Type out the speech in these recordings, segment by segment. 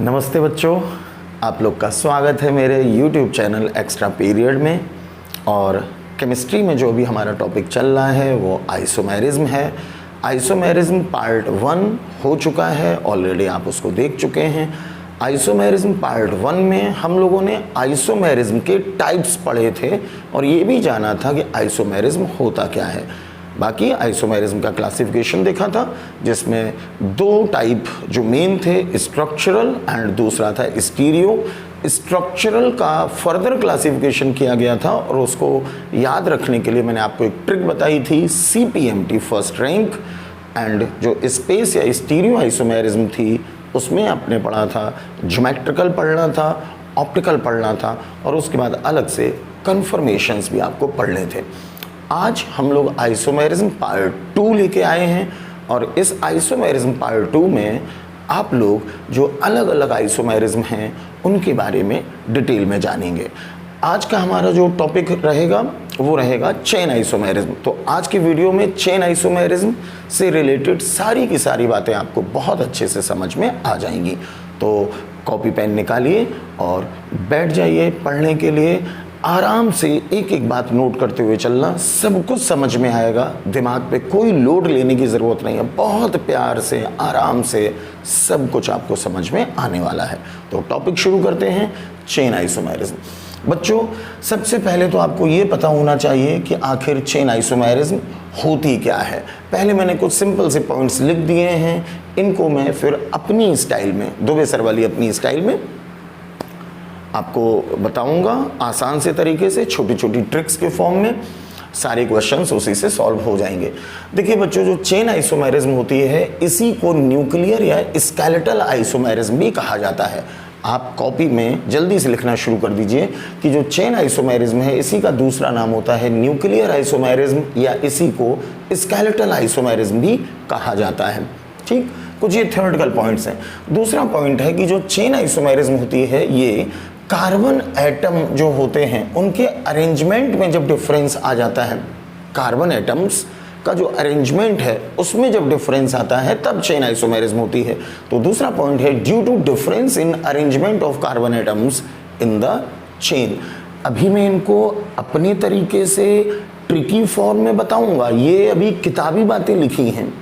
नमस्ते बच्चों, आप लोग का स्वागत है मेरे YouTube चैनल एक्स्ट्रा पीरियड में। और केमिस्ट्री में जो भी हमारा टॉपिक चल रहा है वो आइसोमेरिज्म है। आइसोमेरिज्म पार्ट 1 हो चुका है, ऑलरेडी आप उसको देख चुके हैं। आइसोमेरिज्म पार्ट 1 में हम लोगों ने आइसोमेरिज्म के टाइप्स पढ़े थे और ये भी जाना था कि आइसोमेरिज्म होता क्या है। बाकी आइसोमेरिज्म का क्लासिफिकेशन देखा था, जिसमें दो टाइप जो मेन थे, स्ट्रक्चरल एंड दूसरा था स्टीरियो। स्ट्रक्चरल का फर्दर क्लासिफिकेशन किया गया था और उसको याद रखने के लिए मैंने आपको एक ट्रिक बताई थी, CPMT फर्स्ट रैंक। एंड जो स्पेस या स्टीरियो आइसोमेरिज्म थी उसमें आपने पढ़ा था, ज्योमेट्रिकल पढ़ना था, ऑप्टिकल पढ़ना था और उसके बाद अलग से कन्फर्मेशंस भी आपको पढ़ने थे। आज हम लोग आइसोमेरिज्म पार्ट 2 लेके आए हैं और इस आइसोमेरिज्म पार्ट 2 में आप लोग जो अलग अलग आइसोमेरिज्म हैं उनके बारे में डिटेल में जानेंगे। आज का हमारा जो टॉपिक रहेगा वो रहेगा चेन आइसोमेरिज्म। तो आज की वीडियो में चेन आइसोमेरिज्म से रिलेटेड सारी की सारी बातें आपको बहुत अच्छे से समझ में आ जाएंगी। तो कॉपी पेन निकालिए और बैठ जाइए पढ़ने के लिए। आराम से एक एक बात नोट करते हुए चलना, सब कुछ समझ में आएगा। दिमाग पे कोई लोड लेने की ज़रूरत नहीं है, बहुत प्यार से आराम से सब कुछ आपको समझ में आने वाला है। तो टॉपिक शुरू करते हैं, चेन आइसोमेरिज्म। बच्चों, सबसे पहले तो आपको ये पता होना चाहिए कि आखिर चेन आइसोमेरिज्म होती क्या है। पहले मैंने कुछ सिंपल से पॉइंट्स लिख दिए हैं, इनको मैं फिर अपनी स्टाइल में, दुबे सर वाली अपनी स्टाइल में आपको बताऊंगा, आसान से तरीके से, छोटी छोटी ट्रिक्स के फॉर्म में। सारे क्वेश्चंस उसी से सॉल्व हो जाएंगे। देखिए बच्चों, जो चेन आइसोमेरिज्म होती है इसी को न्यूक्लियर या स्केलेटल आइसोमेरिज्म भी कहा जाता है। आप कॉपी में जल्दी से लिखना शुरू कर दीजिए कि जो चेन आइसोमेरिज्म है इसी का दूसरा नाम होता है न्यूक्लियर आइसोमेरिज्म या इसी को स्केलेटल आइसोमेरिज्म भी कहा जाता है। ठीक, कुछ ये थ्योरेटिकल पॉइंट्स हैं। दूसरा पॉइंट है कि जो चेन आइसोमेरिज्म होती है ये कार्बन एटम जो होते हैं उनके अरेंजमेंट में जब डिफरेंस आ जाता है, कार्बन एटम्स का जो अरेंजमेंट है उसमें जब डिफरेंस आता है तब चेन आइसोमेरिज्म होती है। तो दूसरा पॉइंट है due to difference in arrangement of carbon atoms in the chain. अभी मैं इनको अपने तरीके से ट्रिकी फॉर्म में बताऊंगा, ये अभी किताबी बातें लिखी हैं।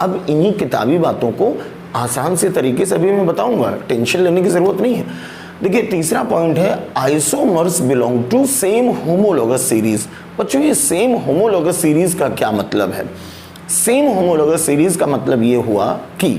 अब इन्हीं किताबी बातों को आसान से तरीके से अभी मैं बताऊंगा, टेंशन लेने की जरूरत नहीं है। देखिए तीसरा पॉइंट है isomers belong to same homologous series. बच्चों, ये सेम होमोलोगस सीरीज का क्या मतलब है? सेम होमोलोगस सीरीज का मतलब ये हुआ कि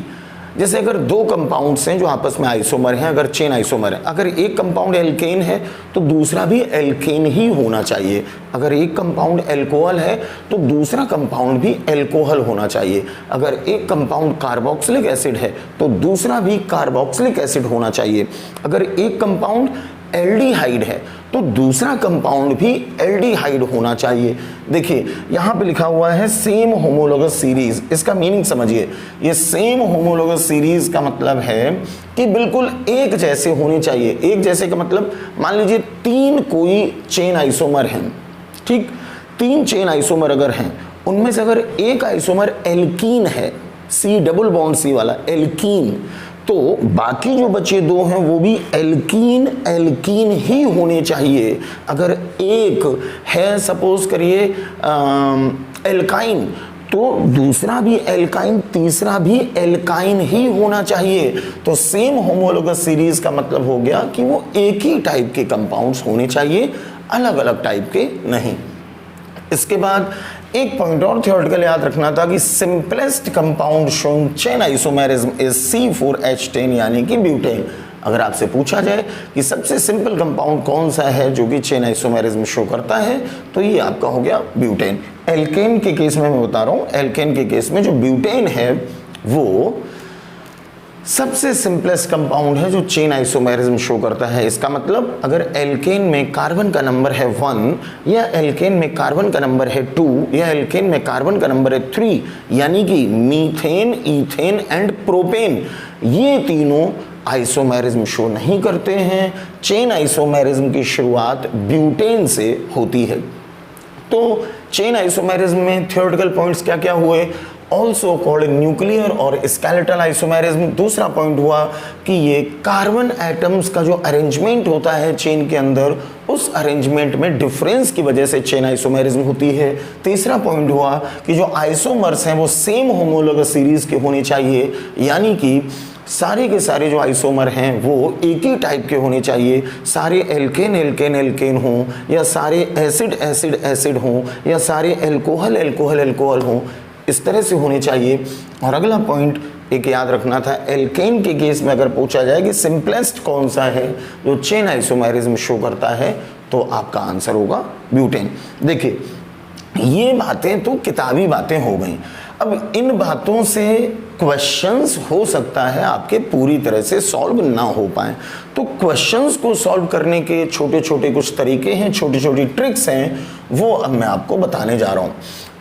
जैसे अगर दो कंपाउंड्स हैं जो आपस में आइसोमर हैं, अगर चेन आइसोमर है, अगर एक कंपाउंड एल्केन है तो दूसरा भी एल्केन ही होना चाहिए। अगर एक कंपाउंड एल्कोहल है तो दूसरा कंपाउंड भी एल्कोहल होना चाहिए। अगर एक कंपाउंड कार्बोक्सिलिक एसिड है तो दूसरा भी कार्बोक्सिलिक एसिड होना चाहिए। अगर एक कंपाउंड एल्डिहाइड है तो दूसरा कंपाउंड भी एल्डिहाइड होना चाहिए। देखिए यहाँ पे लिखा हुआ है सेम होमोलोगस सीरीज, इसका मीनिंग समझिए। ये सेम होमोलोगस सीरीज का मतलब है कि बिल्कुल एक जैसे होने चाहिए। एक जैसे का मतलब, मान लीजिए 3 कोई चेन आइसोमर हैं, ठीक, 3 चेन आइसोमर अगर हैं, उनमें से अगर एक आइसोमर एल्कीन है, C डबल बॉन्ड C वाला एल्कीन, तो बाकी जो बचे दो हैं वो भी एल्कीन एल्कीन ही होने चाहिए। अगर एक है सपोज करिए एल्काइन, तो दूसरा भी एल्काइन, तीसरा भी एल्काइन ही होना चाहिए। तो सेम होमोलोगस सीरीज का मतलब हो गया कि वो एक ही टाइप के कंपाउंड्स होने चाहिए, अलग अलग टाइप के नहीं। इसके बाद एक पॉइंट और थ्योरेटिकल याद रखना था कि simplest compound showing chain isomerism is C4H10 यानी कि ब्यूटेन। अगर आपसे पूछा जाए कि सबसे सिंपल कंपाउंड कौन सा है जो कि चेन आइसोमेरिज्म शो करता है, तो ये आपका हो गया ब्यूटेन। एल्केन के केस में मैं बता रहा हूँ, एल्केन के केस में जो ब्यूटेन है वो सबसे सिंपलेस्ट कंपाउंड है जो चेन आइसोमेरिज्म शो करता है। इसका मतलब अगर एल्केन में कार्बन का नंबर है 1 या एल्केन में कार्बन का नंबर है 2 या एल्केन में कार्बन का नंबर है 3, यानी कि मीथेन, ईथेन एंड प्रोपेन, ये तीनों आइसोमेरिज्म शो नहीं करते हैं। चेन आइसोमेरिज्म की शुरुआत ब्यूटेन से होती है। तो चेन आइसोमेरिज्म में थ्योरेटिकल पॉइंट्स क्या क्या हुए? ऑल्सो कॉल्ड न्यूक्लियर और स्केलेटल आइसोमेरिज्म। दूसरा पॉइंट हुआ कि ये कार्बन एटम्स का जो अरेंजमेंट होता है चेन के अंदर, उस अरेंजमेंट में डिफरेंस की वजह से चेन आइसोमेरिज्म होती है। तीसरा पॉइंट हुआ कि जो आइसोमर्स हैं वो सेम होमोलोगस सीरीज के होने चाहिए, यानी कि सारे के सारे जो आइसोमर हैं वो एक ही टाइप के होने चाहिए। सारे एल्केन एल्केन एल्केन हों, या सारे एसिड एसिड एसिड हों, या सारे एल्कोहल एल्कोहल एल्कोहल हों, इस तरह से होने चाहिए। और अगला पॉइंट एक याद रखना था, एल्केन के केस में अगर पूछा जाए कि सिंपलेस्ट कौन सा है जो चेन आइसोमेरिज्म शो करता है, तो आपका आंसर होगा ब्यूटेन। देखिए, ये बातें तो किताबी बातें हो गई। अब इन बातों से क्वेश्चंस हो सकता है आपके पूरी तरह से सॉल्व ना हो पाए, तो क्वेश्चंस को सॉल्व करने के छोटे छोटे कुछ तरीके हैं, छोटी छोटी ट्रिक्स हैं, वो अब मैं आपको बताने जा रहा हूँ।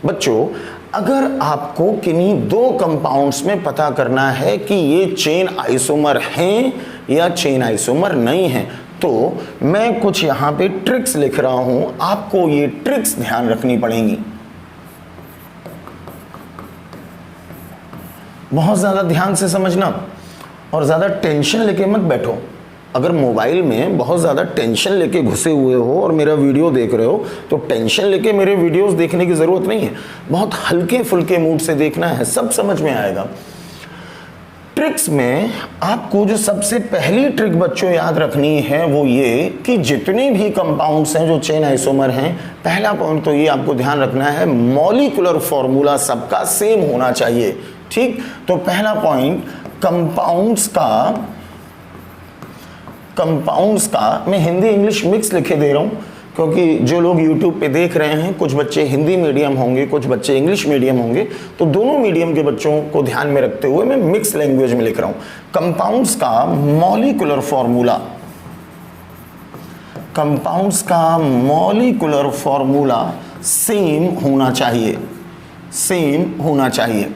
बच्चों, अगर आपको किन्हीं दो कंपाउंड्स में पता करना है कि ये चेन आइसोमर हैं या चेन आइसोमर नहीं हैं, तो मैं कुछ यहाँ पे ट्रिक्स लिख रहा हूँ, आपको ये ट्रिक्स ध्यान रखनी पड़ेंगी। बहुत ज़्यादा ध्यान से समझना और ज़्यादा टेंशन लेके मत बैठो। अगर मोबाइल में बहुत ज़्यादा टेंशन लेके घुसे हुए हो और मेरा वीडियो देख रहे हो, तो टेंशन लेके मेरे वीडियोस देखने की ज़रूरत नहीं है। बहुत हल्के फुल्के मूड से देखना है, सब समझ में आएगा। ट्रिक्स में आपको जो सबसे पहली ट्रिक बच्चों याद रखनी है वो ये कि जितने भी कंपाउंड्स हैं जो चेन आइसोमर हैं, पहला पॉइंट तो ये आपको ध्यान रखना है, मॉलिक्यूलर फॉर्मूला सबका सेम होना चाहिए। ठीक, तो पहला पॉइंट, कंपाउंड्स का मैं हिंदी इंग्लिश मिक्स लिखे दे रहा हूं, क्योंकि जो लोग YouTube पे देख रहे हैं, कुछ बच्चे हिंदी मीडियम होंगे, कुछ बच्चे इंग्लिश मीडियम होंगे, तो दोनों मीडियम के बच्चों को ध्यान में रखते हुए मैं मिक्स लैंग्वेज में लिख रहा हूं। कंपाउंड्स का मॉलिक्यूलर फॉर्मूला सेम होना चाहिए।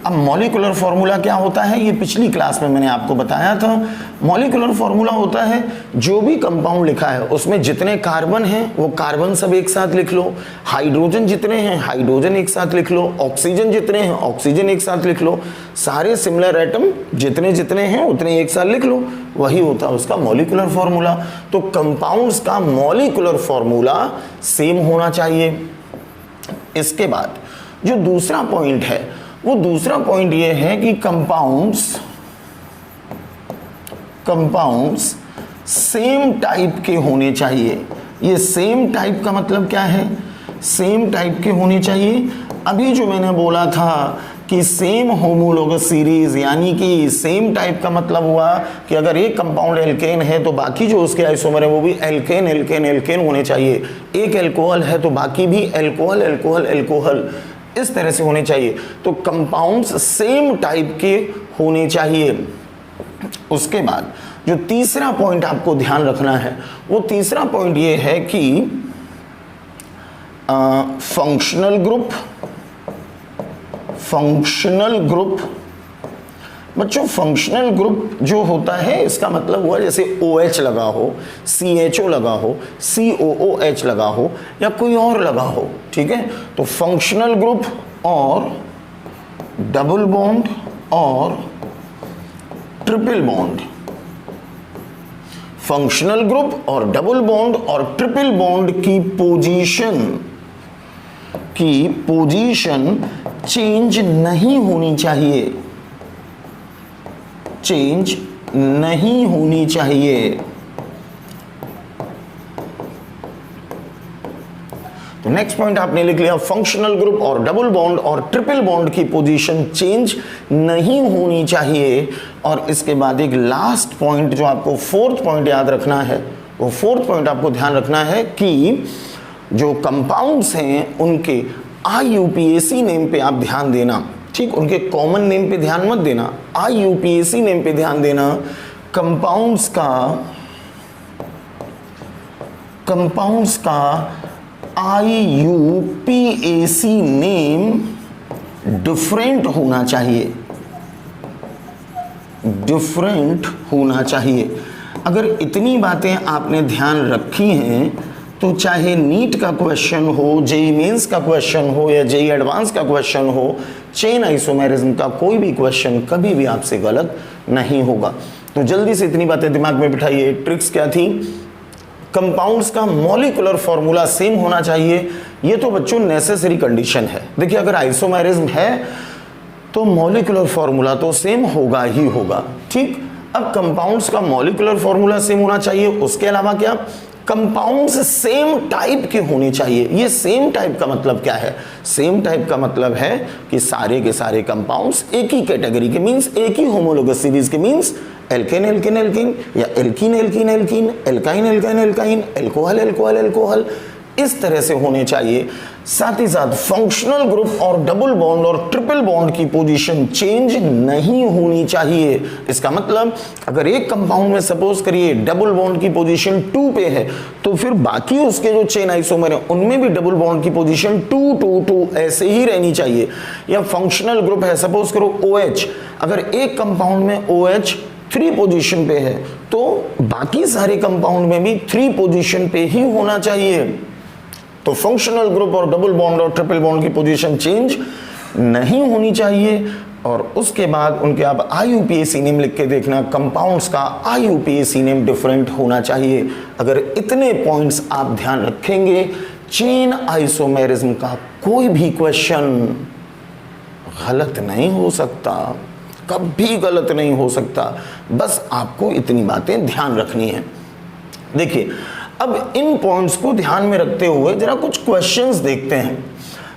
अब मॉलिक्यूलर फॉर्मूला क्या होता है, ये पिछली क्लास में मैंने आपको बताया था। मॉलिक्यूलर फॉर्मूला होता है जो भी कंपाउंड लिखा है उसमें जितने कार्बन हैं वो कार्बन सब एक साथ लिख लो, हाइड्रोजन जितने हैं हाइड्रोजन एक साथ लिख लो, ऑक्सीजन जितने हैं ऑक्सीजन एक साथ लिख लो, सारे सिमिलर एटम जितने जितने हैं उतने एक साथ लिख लो, वही होता है उसका मॉलिक्यूलर फॉर्मूला। तो कंपाउंड्स का मॉलिक्यूलर फॉर्मूला सेम होना चाहिए। इसके बाद जो दूसरा पॉइंट है, वो दूसरा पॉइंट ये है कि कंपाउंड्स सेम टाइप के होने चाहिए। ये सेम टाइप का मतलब क्या है, सेम टाइप के होने चाहिए। अभी जो मैंने बोला था कि सेम होमोलोगस सीरीज, यानी कि सेम टाइप का मतलब हुआ कि अगर एक कंपाउंड एल्केन है तो बाकी जो उसके आइसोमर है वो भी एल्केन एल्केन एल्केन होने चाहिए। एक एल्कोहल है तो बाकी भी एल्कोहल एल्कोहल एल्कोहल, इस तरह से होने चाहिए। तो कंपाउंड्स सेम टाइप के होने चाहिए। उसके बाद जो तीसरा पॉइंट आपको ध्यान रखना है, वो तीसरा पॉइंट ये है कि फंक्शनल ग्रुप बच्चों, फंक्शनल ग्रुप जो होता है इसका मतलब हुआ जैसे OH लगा हो, CHO लगा हो, COOH लगा हो, या कोई और लगा हो, ठीक है। तो फंक्शनल ग्रुप और डबल बॉन्ड और ट्रिपल बॉन्ड, फंक्शनल ग्रुप और डबल बॉन्ड और ट्रिपल बॉन्ड की पोजीशन चेंज नहीं होनी चाहिए, चेंज नहीं होनी चाहिए। तो नेक्स्ट पॉइंट आपने लिख लिया, फंक्शनल ग्रुप और डबल बॉन्ड और ट्रिपल बॉन्ड की पोजीशन चेंज नहीं होनी चाहिए। और इसके बाद एक लास्ट पॉइंट जो आपको फोर्थ पॉइंट याद रखना है, वो फोर्थ पॉइंट आपको ध्यान रखना है कि जो कंपाउंड्स हैं उनके IUPAC नेम पे आप ध्यान देना, ठीक, उनके कॉमन नेम पे ध्यान मत देना, IUPAC नेम पे ध्यान देना। कंपाउंड्स का IUPAC नेम डिफरेंट होना चाहिए, डिफरेंट होना चाहिए। अगर इतनी बातें आपने ध्यान रखी हैं तो चाहे नीट का क्वेश्चन हो, जेईई मेंस का क्वेश्चन हो या जेईई एडवांस का क्वेश्चन हो, चेन आइसोमेरिज्म का कोई भी क्वेश्चन कभी भी आपसे गलत नहीं होगा। तो जल्दी से इतनी बातें दिमाग में बिठाइए। ट्रिक्स क्या थी? कंपाउंड्स का मॉलिक्यूलर फॉर्मूला सेम होना चाहिए, ये तो बच्चों नेसेसरी कंडीशन है। देखिए अगर आइसोमेरिज्म है तो मॉलिक्यूलर फॉर्मूला तो सेम होगा ही होगा, ठीक। अब कंपाउंड्स का मॉलिक्यूलर फॉर्मूला सेम होना चाहिए, उसके अलावा क्या, कंपाउंड्स सेम टाइप के होने चाहिए। ये सेम टाइप का मतलब क्या है? सेम टाइप का मतलब है कि सारे के सारे कंपाउंड्स एक ही कैटेगरी के, मींस एक ही होमोलोगस सीरीज के, मींस एल्केन एल्केन एल्केन या alkene alkene alkene, alkyne alkyne alkyne, alcohol alcohol alcohol, इस तरह से होने चाहिए। साथ ही साथ फंक्शनल ग्रुप और डबल बॉन्ड और ट्रिपल बॉन्ड की पोजीशन चेंज नहीं होनी चाहिए। इसका मतलब अगर एक कंपाउंड में सपोज करिए डबल बॉन्ड की पोजीशन 2 पे है, तो फिर बाकी उसके जो चेन आइसोमर है उनमें भी डबल बॉन्ड की पोजीशन 2 2 2 ऐसे ही रहनी चाहिए। या फंक्शनल ग्रुप है, सपोज करो OH, अगर एक कंपाउंड में OH 3 पोजीशन पे है तो बाकी सारे कंपाउंड में भी 3 पोजीशन पे ही होना चाहिए। तो फंक्शनल ग्रुप और डबल बॉन्ड और ट्रिपल बॉन्ड की पोजीशन चेंज नहीं होनी चाहिए। और उसके बाद उनके आप IUPAC नेम लिख के देखना, कंपाउंड्स का IUPAC नेम डिफरेंट होना चाहिए। अगर इतने पॉइंट्स आप ध्यान रखेंगे, चेन आइसोमेरिज्म का कोई भी क्वेश्चन गलत नहीं हो सकता, कभी गलत नहीं हो सकता। बस आपको इतनी बातें ध्यान रखनी है। देखिए अब इन पॉइंट्स को ध्यान में रखते हुए जरा कुछ क्वेश्चंस देखते हैं।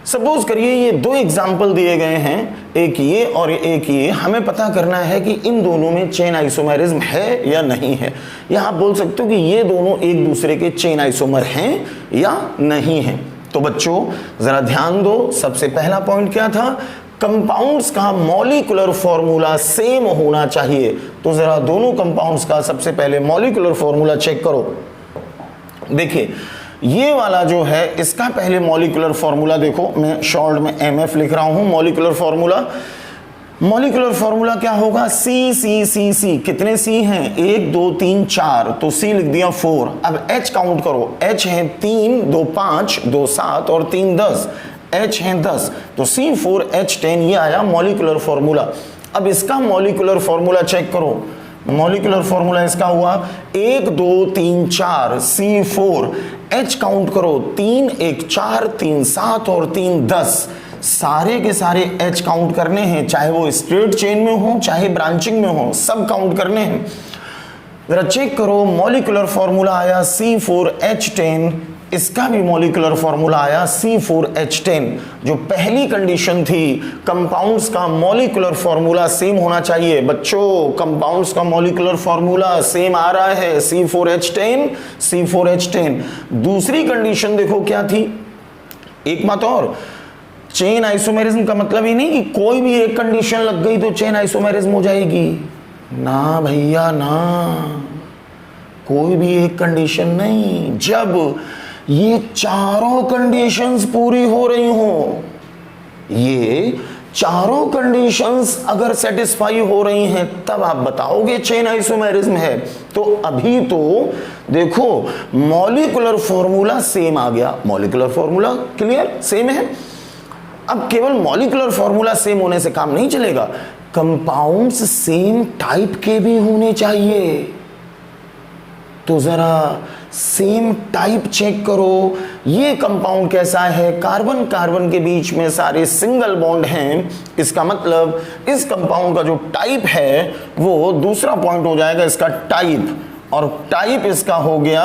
सपोज करिए ये 2 एग्जाम्पल दिए गए हैं, एक ये और एक ये। हमें पता करना है कि इन दोनों में चेन आइसोमेरिज्म है या नहीं है। या आप बोल सकते हो कि ये दोनों एक दूसरे के चेन आइसोमर हैं या नहीं हैं। तो बच्चों जरा ध्यान दो, सबसे पहला पॉइंट क्या था? कंपाउंड्स का मॉलिक्यूलर फॉर्मूला सेम होना चाहिए। तो जरा दोनों कंपाउंड्स का सबसे पहले मॉलिक्यूलर फॉर्मूला चेक करो। देखिए ये वाला जो है इसका पहले मॉलिक्यूलर फॉर्मूला देखो, मैं शॉर्ट में MF लिख रहा हूं। मॉलिक्यूलर फॉर्मूला क्या होगा? C। कितने C हैं? 1 2 3 4, तो C लिख दिया 4। अब H काउंट करो, H है 3 2 5 2 7 और 3 10, H है 10, तो C4H10 ये आया मॉलिक्यूलर फॉर्मूला। अब इसका मॉलिक्यूलर फॉर्मूला चेक करो। मॉलिक्यूलर फॉर्मूला इसका हुआ 1 2 3 4 C4, H काउंट करो 3 1 4 3 7 और 3 10। सारे के सारे H काउंट करने हैं, चाहे वो स्ट्रेट चेन में हो चाहे ब्रांचिंग में हो, सब काउंट करने हैं। जरा चेक करो, मॉलिक्यूलर फॉर्मूला आया C4H10, इसका भी मॉलिक्यूलर फॉर्मूला आया C4H10। जो पहली कंडीशन थी कंपाउंड्स का मॉलिक्यूलर फॉर्मूला सेम होना चाहिए। बच्चों कंपाउंड्स का मॉलिक्यूलर फॉर्मूला सेम आ रहा है, C4H10। दूसरी कंडीशन देखो क्या थी, एक बात और, चेन आइसोमेरिज्म का मतलब ही नहीं कि कोई भी एक कंडीशन लग गई तो चेन आइसोमेरिज्म हो जाएगी। ना भैया ना, कोई भी एक कंडीशन नहीं। जब ये चारों कंडीशंस पूरी हो रही हो, ये चारों कंडीशंस अगर सेटिस्फाई हो रही हैं तब आप बताओगे चेन आइसोमेरिज्म है। तो अभी तो देखो मॉलिक्यूलर फॉर्मूला सेम आ गया, मॉलिक्यूलर फॉर्मूला क्लियर सेम है। अब केवल मॉलिक्यूलर फॉर्मूला सेम होने से काम नहीं चलेगा, कंपाउंड्स सेम टाइप के भी होने चाहिए। तो जरा सेम टाइप चेक करो, ये कंपाउंड कैसा है? कार्बन कार्बन के बीच में सारे सिंगल बॉन्ड हैं, इसका मतलब इस कंपाउंड का जो टाइप है वो दूसरा पॉइंट हो जाएगा इसका टाइप, और टाइप इसका हो गया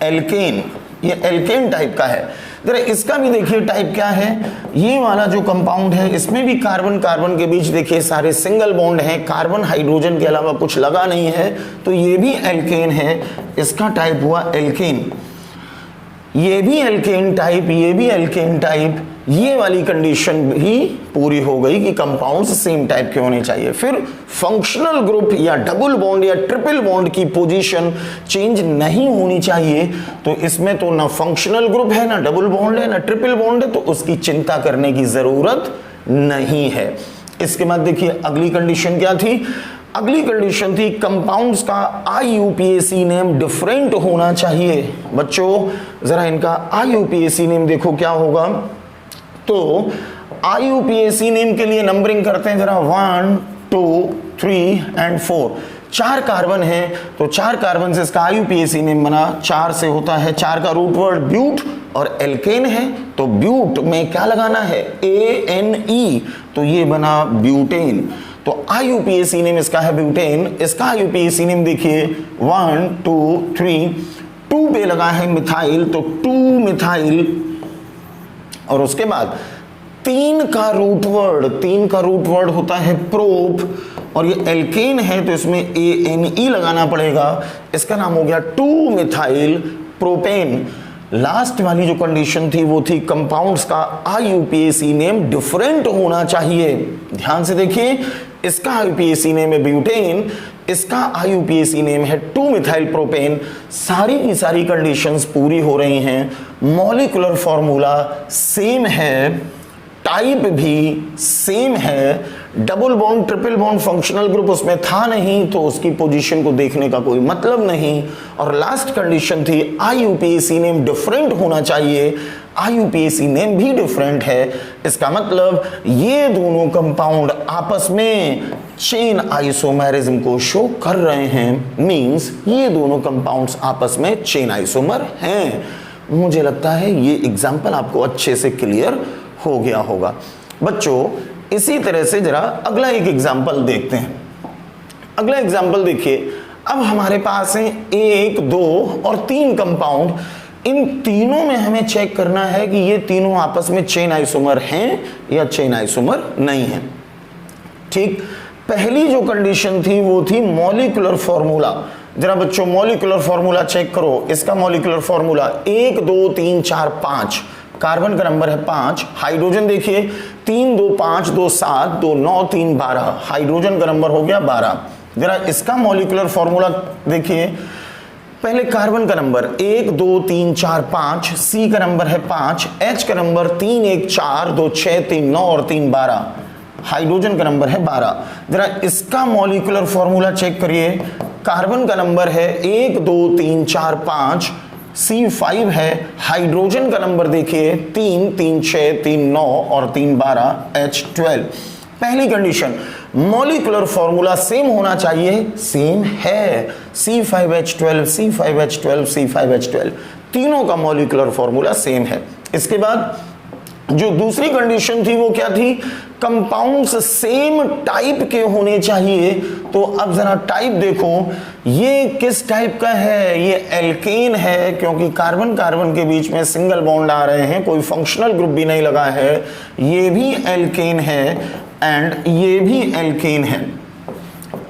एल्केन। ये एल्केन टाइप का है। जरा इसका भी देखिए टाइप क्या है। ये वाला जो कंपाउंड है इसमें भी कार्बन कार्बन के बीच देखिए सारे सिंगल बॉन्ड हैं, कार्बन हाइड्रोजन के अलावा कुछ लगा नहीं है, तो ये भी एल्केन है, इसका टाइप हुआ एल्केन। ये भी एल्केन टाइप, ये भी एल्केन टाइप, ये वाली कंडीशन भी पूरी हो गई कि कंपाउंड्स सेम टाइप के होने चाहिए। फिर फंक्शनल ग्रुप या डबल बॉन्ड या ट्रिपल बॉन्ड की पोजीशन चेंज नहीं होनी चाहिए। तो इसमें तो ना फंक्शनल ग्रुप है, ना डबल बॉन्ड है, ना ट्रिपल बॉन्ड है, तो उसकी चिंता करने की जरूरत नहीं है। इसके बाद देखिए अगली कंडीशन क्या थी, अगली कंडीशन थी कंपाउंड्स का IUPAC नेम डिफरेंट होना चाहिए। बच्चों जरा इनका IUPAC नेम देखो क्या होगा। तो IUPAC नेम के लिए नंबरिंग करते हैं जरा, 1 2 3 एंड 4। 4 कार्बन है तो 4 कार्बन से इसका IUPAC नेम बना। 4 से होता है, 4 का रूट वर्ड ब्यूट और एल्केन है तो ब्यूट में क्या लगाना है, ANE, तो ये बना ब्यूटेन। तो IUPAC नेम इसका है ब्यूटेन। इसका IUPAC नेम देखिए 1 2 3, 2 पे लगा है मिथाइल तो 2 मिथाइल, और उसके बाद 3 का रूट वर्ड होता है प्रोप, और ये एल्केन है तो इसमें ANE लगाना पड़ेगा। इसका नाम हो गया 2 मिथाइल प्रोपेन। लास्ट वाली जो कंडीशन थी वो थी कंपाउंड्स का IUPAC नेम डिफरेंट होना चाहिए। ध्यान से देखिए, इसका IUPAC नेम है ब्यूटेन, इसका IUPAC नेम है 2 मिथाइल प्रोपेन। सारी की सारी कंडीशंस पूरी हो रही हैं, मॉलिक्यूलर फॉर्मूला सेम है, टाइप भी सेम है, double bond triple bond functional group उसमें था नहीं तो उसकी पोजीशन को देखने का कोई मतलब नहीं। और लास्ट कंडीशन थी IUPAC नेम डिफरेंट होना चाहिए। IUPAC नेम भी डिफरेंट है, इसका मतलब ये दोनों कंपाउंड आपस में चेन आइसोमेरिज्म को शो कर रहे हैं, मींस ये दोनों कंपाउंड्स आपस में चेन आइसोमर हैं। मुझे लगता है ये एग्जांपल आपको अच्छे से क्लियर हो गया होगा। बच्चों इसी तरह से जरा अगला एक एग्जांपल देखते हैं। अगला एग्जांपल देखिए, अब हमारे पास है 1 2 और 3 कंपाउंड। इन तीनों में हमें चेक करना है कि ये तीनों आपस में चेन आइसोमर हैं या चेन आइसोमर नहीं है। ठीक, पहली जो कंडीशन थी वो थी मॉलिक्यूलर फॉर्मूला। जरा बच्चों मॉलिक्यूलर फॉर्मूला चेक करो। इसका मॉलिक्यूलर फॉर्मूला 1 2 3 4 5, कार्बन का नंबर है 5। हाइड्रोजन देखिए 3 2 5 2 7 2 9 3 12, हाइड्रोजन का नंबर हो गया 12। जरा इसका मॉलिक्यूलर फॉर्मूला देखिए, पहले कार्बन का नंबर 1 2 3 4 5, C का नंबर है 5, H का नंबर 3 1 4 2 6 3 9 और 3 12, हाइड्रोजन का नंबर है 12। जरा इसका मॉलिक्यूलर फॉर्मूला चेक करिए, कार्बन का नंबर है 1 2 3 4 5, C5 है, हाइड्रोजन का नंबर देखिए 3 3 6 3 9 और 3 12, H12। पहली कंडीशन मॉलिक्यूलर फॉर्मूला सेम होना चाहिए, सेम है, C5H12 C5H12 C5H12, तीनों का मॉलिक्यूलर फॉर्मूला सेम है। इसके बाद जो दूसरी कंडीशन थी वो क्या थी, कंपाउंड्स सेम टाइप के होने चाहिए। तो अब जरा टाइप देखो, ये किस टाइप का है, ये एल्केन है, क्योंकि कार्बन कार्बन के बीच में सिंगल बॉन्ड आ रहे हैं, कोई फंक्शनल ग्रुप भी नहीं लगा है। ये भी एल्केन है एंड ये भी एल्केन है,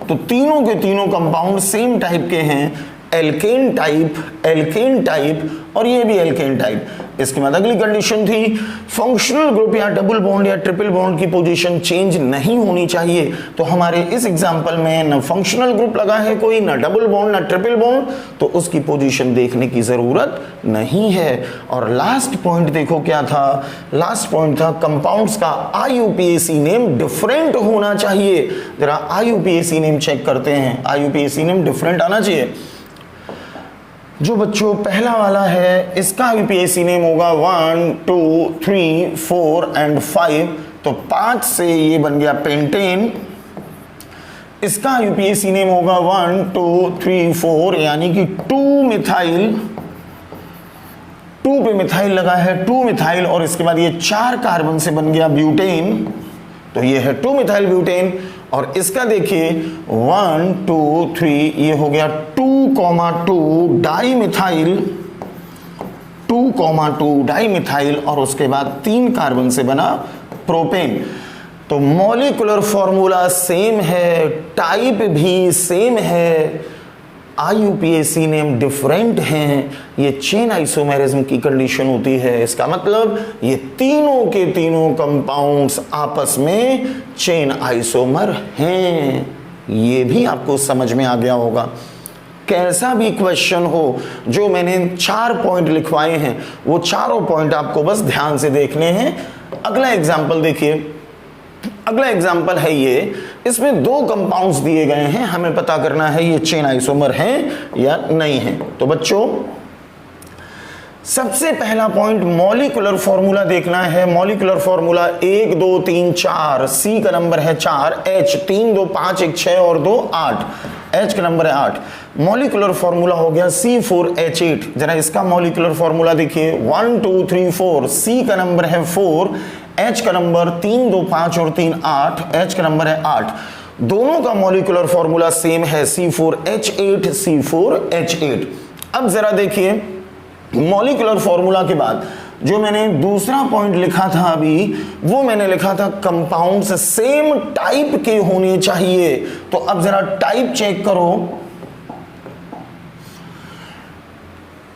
तो तीनों के तीनों कंपाउंड सेम टाइप के हैं, एल्केन टाइप और ये भी एल्केन टाइप। इसके बाद अगली कंडीशन थी फंक्शनल ग्रुप या डबल बॉन्ड या ट्रिपल बॉन्ड की पोजीशन चेंज नहीं होनी चाहिए। तो हमारे इस एग्जांपल में ना फंक्शनल ग्रुप लगा है कोई, ना डबल बॉन्ड ना ट्रिपल बॉन्ड, तो उसकी पोजीशन देखने की जरूरत नहीं है। और लास्ट पॉइंट देखो क्या था, लास्ट पॉइंट था कंपाउंड्स का IUPAC नेम डिफरेंट होना चाहिए। जरा IUPAC नेम चेक करते हैं, IUPAC नेम डिफरेंट आना चाहिए। जो बच्चों पहला वाला है इसका IUPAC नेम होगा 1 2 3 4 एंड 5, तो 5 से ये बन गया पेंटेन। इसका IUPAC नेम होगा 1 2 3 4 यानी कि 2 मिथाइल, 2 पे मिथाइल लगा है 2 मिथाइल, और इसके बाद ये 4 कार्बन से बन गया ब्यूटेन, तो ये है 2 मिथाइल ब्यूटेन। और इसका देखिए 1 2 3 ये हो गया 2,2 डाई मिथाइल, 2,2 डाई मिथाइल, और उसके बाद 3 कार्बन से बना प्रोपेन। तो मॉलिक्यूलर फॉर्मूला सेम है, टाइप भी सेम है, IUPAC नेम डिफरेंट हैं, ये चेन आइसोमेरिज्म की कंडीशन होती है। इसका मतलब ये तीनों के तीनों कंपाउंड्स आपस में चेन आइसोमर हैं। ये भी आपको समझ में आ गया होगा। कैसा भी क्वेश्चन हो, जो मैंने 4 पॉइंट लिखवाए हैं वो चारों पॉइंट आपको बस ध्यान से देखने हैं। अगला एग्जाम्पल देखिए, अगला एग्जांपल है ये, इसमें दो कंपाउंड्स दिए गए हैं, हमें पता करना है ये चेन आइसोमर हैं या नहीं है। तो बच्चों सबसे पहला पॉइंट मॉलिक्यूलर फॉर्मूला देखना है। मॉलिक्यूलर फॉर्मूला 1 2 3 4, सी का नंबर है 4, H 3 2 5 1 6 और 2 8, H का नंबर है 8। मॉलिक्यूलर फॉर्मूला हो गया C4H8। जरा इसका मॉलिक्यूलर फॉर्मूला देखिए 1 2 3 4, C का नंबर है 4, H का नंबर 3 2 5 और 3 8, H का नंबर है 8। दोनों का मॉलिक्यूलर फॉर्मूला सेम है C4H8 C4H8। अब जरा देखिए मॉलिक्यूलर फॉर्मूला के बाद जो मैंने दूसरा पॉइंट लिखा था अभी, वो मैंने लिखा था कंपाउंड्स सेम टाइप के होने चाहिए। तो अब जरा टाइप चेक करो,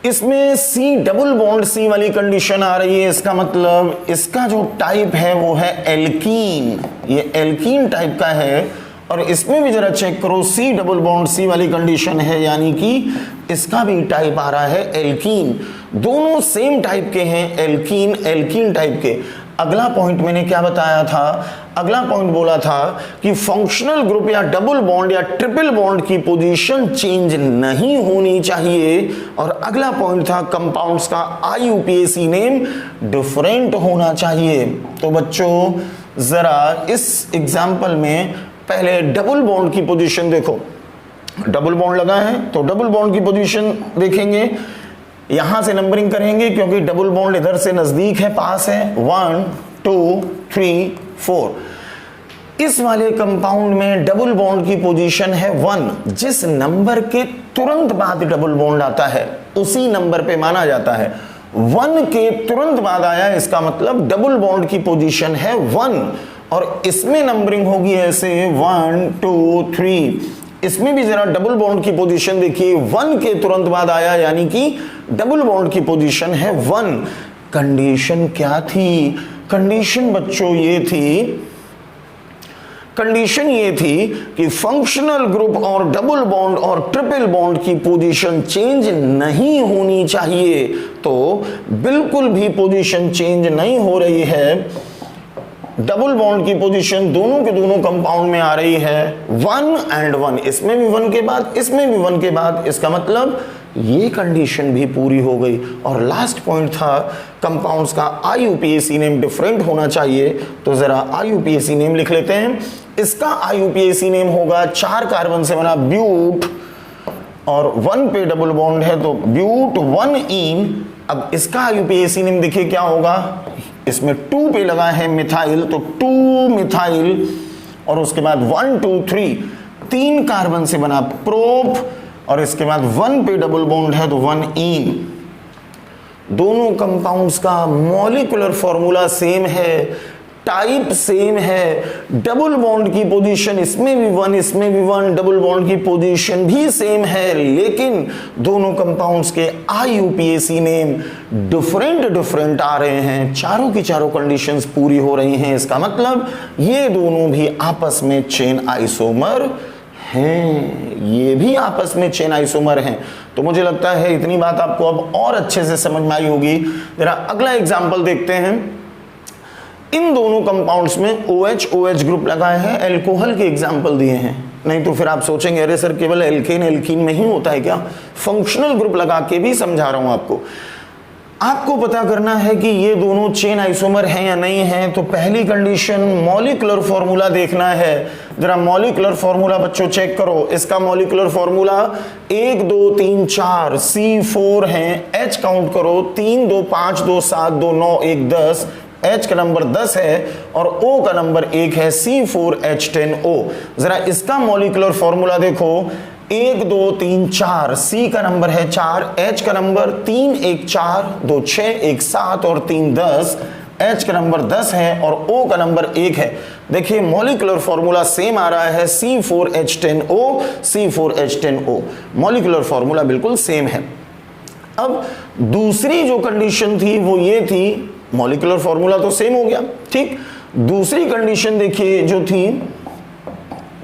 इसमें C डबल बॉन्ड C वाली कंडीशन आ रही है, इसका मतलब इसका जो टाइप है वो है एल्कीन, ये एल्कीन टाइप का है। और इसमें भी जरा चेक करो C डबल बॉन्ड C वाली कंडीशन है, यानी कि इसका भी टाइप आ रहा है एल्कीन। दोनों सेम टाइप के हैं, एल्कीन एल्कीन टाइप के। अगला पॉइंट मैंने क्या बताया था, अगला पॉइंट बोला था कि फंक्शनल ग्रुप या डबल बॉन्ड या ट्रिपल बॉन्ड की पोजीशन चेंज नहीं होनी चाहिए। और अगला पॉइंट था कंपाउंड्स का IUPAC नेम डिफरेंट होना चाहिए। तो बच्चों जरा इस एग्जाम्पल में पहले डबल बॉन्ड की पोजीशन देखो, डबल बॉन्ड लगा है तो डबल बॉन्ड की पोजीशन देखेंगे, यहां से नंबरिंग करेंगे क्योंकि डबल बॉन्ड इधर से नजदीक है, पास है। 1 2 3 4। इस वाले कंपाउंड में डबल बॉन्ड की पोजीशन है 1। जिस नंबर के तुरंत बाद डबल बॉन्ड आता है उसी नंबर पे माना जाता है। 1 के तुरंत बाद आया, इसका मतलब डबल बॉन्ड की पोजीशन है 1। और इसमें नंबरिंग होगी ऐसे 1 2 3। इसमें भी जरा डबल बॉन्ड की पोजीशन देखिए, 1 के तुरंत बाद आया, यानी कि डबल बॉन्ड की पोजीशन है 1। कंडीशन क्या थी? कंडीशन बच्चों ये थी, कंडीशन ये थी कि फंक्शनल ग्रुप और डबल बॉन्ड और ट्रिपल बॉन्ड की पोजीशन चेंज नहीं होनी चाहिए। तो बिल्कुल भी पोजीशन चेंज नहीं हो रही है। डबल बॉन्ड की पोजीशन दोनों के दोनों कंपाउंड में आ रही है 1 and 1, इसमें भी 1 के बाद, इसमें भी 1 के बाद, इसका मतलब ये कंडीशन भी पूरी हो गई। और लास्ट पॉइंट था कंपाउंड्स का IUPAC नेम डिफरेंट होना चाहिए। तो जरा IUPAC नेम लिख लेते हैं। इसका IUPAC नेम होगा 4 कार्बन से बना ब्यूट और 1 पे डबल बॉन्ड है तो ब्यूट 1ene। अब इसका IUPAC नेम देखिए क्या होगा, इसमें 2 पे लगा है मिथाइल तो 2 मिथाइल, और उसके बाद 1 2 3 3 कार्बन से बना प्रोप, और इसके बाद 1 पे डबल बॉन्ड है तो 1ene। दोनों कंपाउंड्स का मॉलिक्यूलर फॉर्मूला सेम है, टाइप सेम है, डबल बॉन्ड की पोजीशन इसमें भी 1 इसमें भी 1, डबल बॉन्ड की पोजीशन भी सेम है, लेकिन दोनों कंपाउंड्स के IUPAC नेम डिफरेंट आ रहे हैं। चारों की चारों कंडीशंस पूरी हो रही हैं, इसका मतलब ये दोनों भी आपस में चेन आइसोमर हैं, ये भी आपस में चेन आइसोमर हैं। तो मुझे लगता है इतनी बात आपको अब और अच्छे से समझ में आई होगी। जरा अगला एग्जाम्पल देखते हैं। इन दोनों कंपाउंड्स में OH ग्रुप लगाए हैं, एल्कोहल के एग्जाम्पल दिए हैं। नहीं तो फिर आप सोचेंगे अरे सर केवल एल्केन एल्कीन में ही होता है क्या? फंक्शनल ग्रुप लगा के भी समझा रहा हूं आपको। आपको पता करना है कि ये दोनों चेन आइसोमर हैं या नहीं हैं। तो पहली कंडीशन मॉलिक्यूलर फॉर्मूला देखना है। जरा मॉलिक्यूलर फॉर्मूला बच्चों चेक करो। इसका मॉलिक्यूलर फॉर्मूला 1 2 3 4 C4 है, H काउंट करो 3 2 5 2 7 2 9 1 10, H का नंबर 10 है और O का नंबर 1 है, C4H10O। जरा इसका मॉलिक्यूलर फॉर्मूला देखो 1 2 3 4, C का नंबर है 4, H का नंबर 3 1 4 2 6 1 7 और 3 10, H का नंबर 10 है और O का नंबर 1 है। देखिए मॉलिक्यूलर फॉर्मूला सेम आ रहा है, C4H10O C4H10O, मॉलिक्यूलर फॉर्मूला बिल्कुल सेम है। अब दूसरी जो कंडीशन थी वो ये थी, मॉलिक्यूलर फॉर्मूला तो सेम हो गया, ठीक। दूसरी कंडीशन देखिए जो थी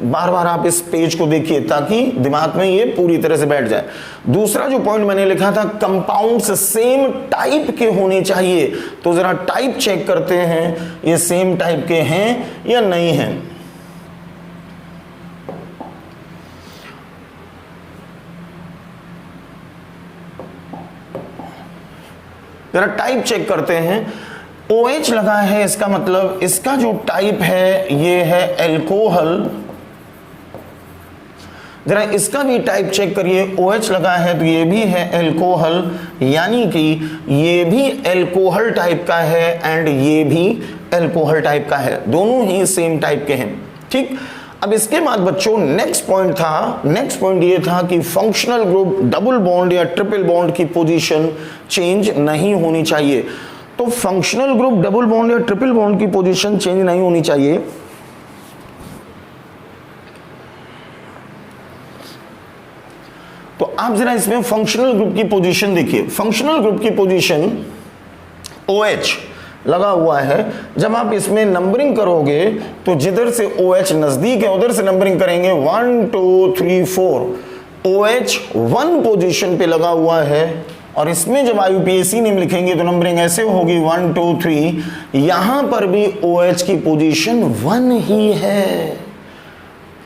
बार बार आप इस पेज को देखिए ताकि दिमाग में ये पूरी तरह से बैठ जाए। दूसरा जो पॉइंट मैंने लिखा था, कंपाउंड्स सेम टाइप के होने चाहिए। तो जरा टाइप चेक करते हैं, ये सेम टाइप के हैं या नहीं हैं। जरा टाइप चेक करते हैं। OH लगा है, इसका मतलब इसका जो टाइप है ये है एल्कोहल। जरा इसका भी टाइप चेक करिए, OH लगा है तो ये भी है एल्कोहल, यानी कि ये भी एल्कोहल टाइप का है एंड ये भी एल्कोहल टाइप का है, दोनों ही सेम टाइप के हैं। ठीक, अब इसके बाद बच्चों नेक्स्ट पॉइंट ये था कि फंक्शनल ग्रुप डबल बॉन्ड या ट्रिपल बॉन्ड की पोजीशन चेंज नहीं होनी चाहिए। तो फंक्शनल ग्रुप डबल बॉन्ड या ट्रिपल बॉन्ड की पोजीशन चेंज नहीं होनी चाहिए। तो आप जरा इसमें फंक्शनल ग्रुप की पोजीशन देखिए। फंक्शनल ग्रुप की पोजीशन OH लगा हुआ है। जब आप इसमें नंबरिंग करोगे तो जिधर से OH नजदीक है उधर से नंबरिंग करेंगे 1 2 3 4। OH 1 पोजीशन पे लगा हुआ है और इसमें जब IUPAC नेम लिखेंगे तो नंबरिंग ऐसे होगी 1 2 3। यहां पर भी OH की पोजीशन 1 ही है।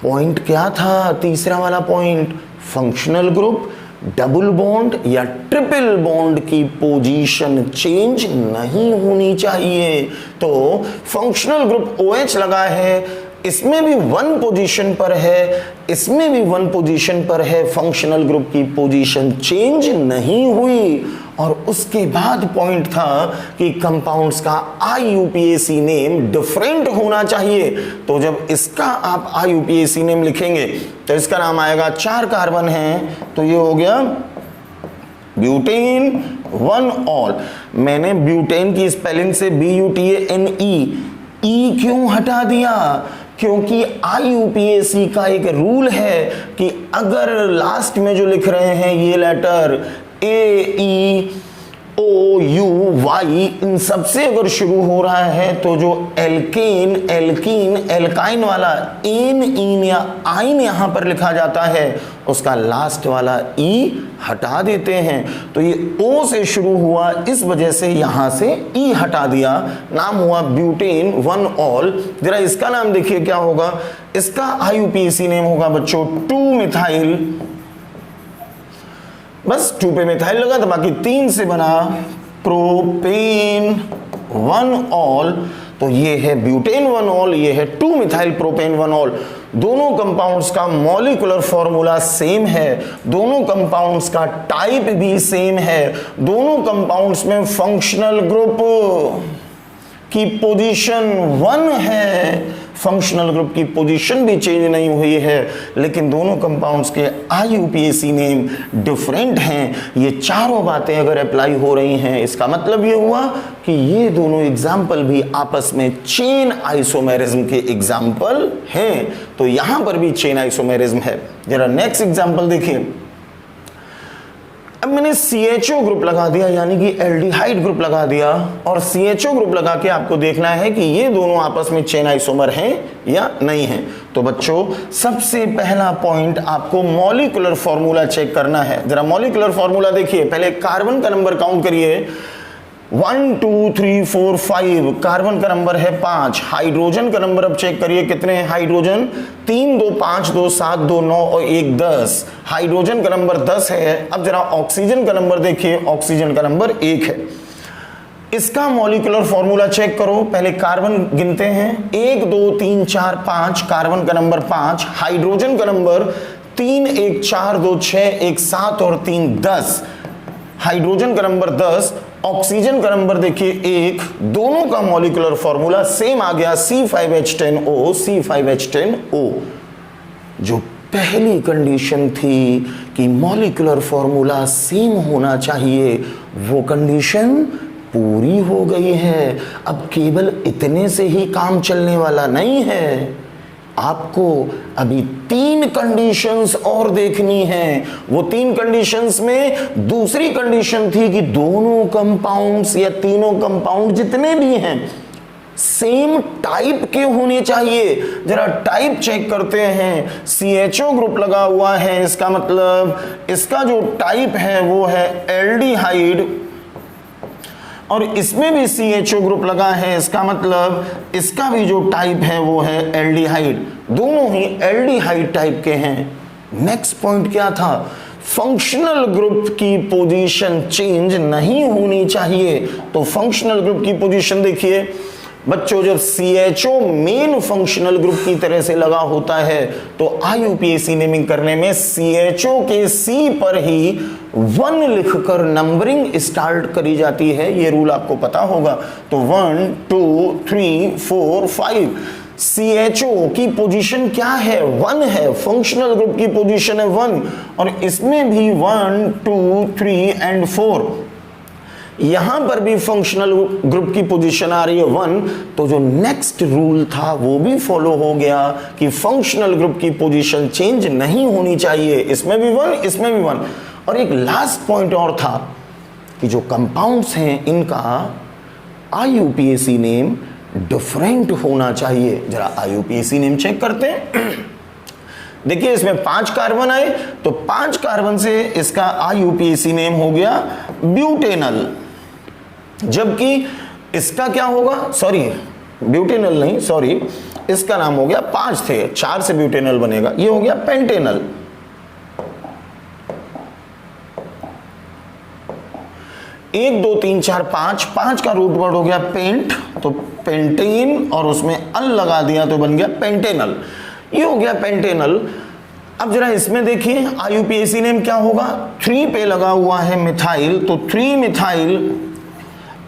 पॉइंट क्या था तीसरा वाला point, functional group double bond या ट्रिपल बॉन्ड की पोजीशन चेंज नहीं होनी चाहिए। तो फंक्शनल ग्रुप OH लगा है, इसमें भी 1 पोजीशन पर है, इसमें भी 1 पोजीशन पर है, फंक्शनल ग्रुप की पोजीशन चेंज नहीं हुई। और उसके बाद पॉइंट था कि कंपाउंड्स का IUPAC नेम डिफरेंट होना चाहिए। तो जब इसका आप IUPAC नेम लिखेंगे तो इसका नाम आएगा, 4 कार्बन है तो ये हो गया ब्यूटेन 1 ऑल। मैंने ब्यूटेन की स्पेलिंग से BUTANE ई क्यों हटा दिया? क्योंकि IUPAC का एक रूल है कि अगर लास्ट में जो लिख रहे हैं ये लेटर AEOUY इन सबसे अगर शुरू हो रहा है तो जो एल्केन एल्कीन एल्काइन वाला इन या आइन यहां पर लिखा जाता है उसका लास्ट वाला ई हटा देते हैं। तो ये O से शुरू हुआ, इस वजह से यहां से ई हटा दिया, नाम हुआ ब्यूटेन 1 ऑल। जरा इसका नाम देखिए क्या होगा, इसका IUPAC नेम होगा बच्चों 2 मिथाइल। बस 2 पे मिथाइल लगा था, बाकी 3 से बना प्रोपेन 1 ऑल। तो ये है ब्यूटेन 1 ऑल, ये है 2 मिथाइल प्रोपेन 1 ऑल। दोनों कंपाउंड्स का मॉलिक्यूलर फॉर्मूला सेम है, दोनों कंपाउंड्स का टाइप भी सेम है, दोनों कंपाउंड्स में फंक्शनल ग्रुप की पोजीशन 1 है, फंक्शनल ग्रुप की पोजीशन भी चेंज नहीं हुई है, लेकिन दोनों कंपाउंड्स के IUPAC नेम डिफरेंट हैं। ये चारों बातें अगर अप्लाई हो रही हैं, इसका मतलब ये हुआ कि ये दोनों एग्जाम्पल भी आपस में चेन आइसोमेरिज्म के एग्जाम्पल हैं। तो यहां पर भी चेन आइसोमेरिज्म है। जरा नेक्स्ट एग्जाम्पल देखिए। अब मैंने CHO ग्रुप लगा दिया, यानी कि एल्डिहाइड ग्रुप लगा दिया, और CHO ग्रुप लगा के आपको देखना है कि ये दोनों आपस में चेन आइसोमर हैं या नहीं हैं। तो बच्चों सबसे पहला पॉइंट आपको मॉलिक्यूलर फॉर्मूला चेक करना है। जरा मॉलिक्यूलर फॉर्मूला देखिए, पहले कार्बन का नंबर काउंट करिए, 1 2 3 4 5। कार्बन का नंबर है 5। हाइड्रोजन का नंबर अब चेक करिए कितने हैं हाइड्रोजन, 3 2 5 2 7 2 9 और 1 10। हाइड्रोजन का नंबर 10 है। अब जरा ऑक्सीजन का नंबर देखिए, ऑक्सीजन का नंबर 1 है। इसका मॉलिक्यूलर फॉर्मूला चेक करो, पहले कार्बन गिनते हैं, 1 2 3 4 5। कार्बन का नंबर 5। हाइड्रोजन का नंबर 3 1 4 2 6 1 7 और 3 10। हाइड्रोजन का नंबर 10। ऑक्सीजन का नंबर देखिए 1। दोनों का मॉलिक्यूलर फॉर्मूला सेम आ गया, C5H10O C5H10O। जो पहली कंडीशन थी कि मॉलिक्यूलर फॉर्मूला सेम होना चाहिए, वो कंडीशन पूरी हो गई है। अब केवल इतने से ही काम चलने वाला नहीं है, आपको अभी 3 कंडीशंस और देखनी है। वो 3 कंडीशंस में दूसरी कंडीशन थी कि दोनों कंपाउंड्स या तीनों कंपाउंड जितने भी हैं सेम टाइप के होने चाहिए। जरा टाइप चेक करते हैं, CHO ग्रुप लगा हुआ है, इसका मतलब इसका जो टाइप है वो है एल्डिहाइड, और इसमें भी CHO ग्रुप लगा है, इसका मतलब इसका भी जो टाइप है वो है एल्डिहाइड। दोनों ही एल्डिहाइड टाइप के हैं। नेक्स्ट पॉइंट क्या था? फंक्शनल ग्रुप की पोजीशन चेंज नहीं होनी चाहिए। तो फंक्शनल ग्रुप की पोजीशन देखिए बच्चों, जब CHO मेन फंक्शनल ग्रुप की तरह से लगा होता है तो IUPAC नेमिंग करने में CHO के C पर ही 1 लिखकर नंबरिंग स्टार्ट करी जाती है। ये रूल आपको पता होगा। तो 1 2 3 4 5 CHO की पोजीशन क्या है? 1 है। फंक्शनल ग्रुप की पोजीशन है 1, और इसमें भी 1 2 3 एंड 4। यहां पर भी फंक्शनल ग्रुप की पोजीशन आ रही है 1। तो जो नेक्स्ट रूल था वो भी फॉलो हो गया कि फंक्शनल ग्रुप की पोजीशन चेंज नहीं होनी चाहिए। इसमें भी 1, इसमें भी 1। और एक लास्ट पॉइंट और था कि जो कंपाउंड्स हैं इनका IUPAC नेम डिफरेंट होना चाहिए। जरा IUPAC नेम चेक करते हैं। देखिए इसमें 5 कार्बन आए तो 5 कार्बन से इसका IUPAC नेम हो गया ब्यूटेनल, जबकि इसका क्या होगा? सॉरी ब्यूटेनल नहीं, सॉरी, इसका नाम हो गया 5 थे, 4 से ब्यूटेनल बनेगा, ये हो गया पेंटेनल। 1 2 3 4 5 का रूट वर्ड हो गया पेंट, तो पेंटेन, और उसमें अल लगा दिया तो बन गया पेंटेनल। ये हो गया पेंटेनल। अब जरा इसमें देखिए IUPAC नेम क्या होगा? 3 पे लगा हुआ है मिथाइल, तो 3 मिथाइल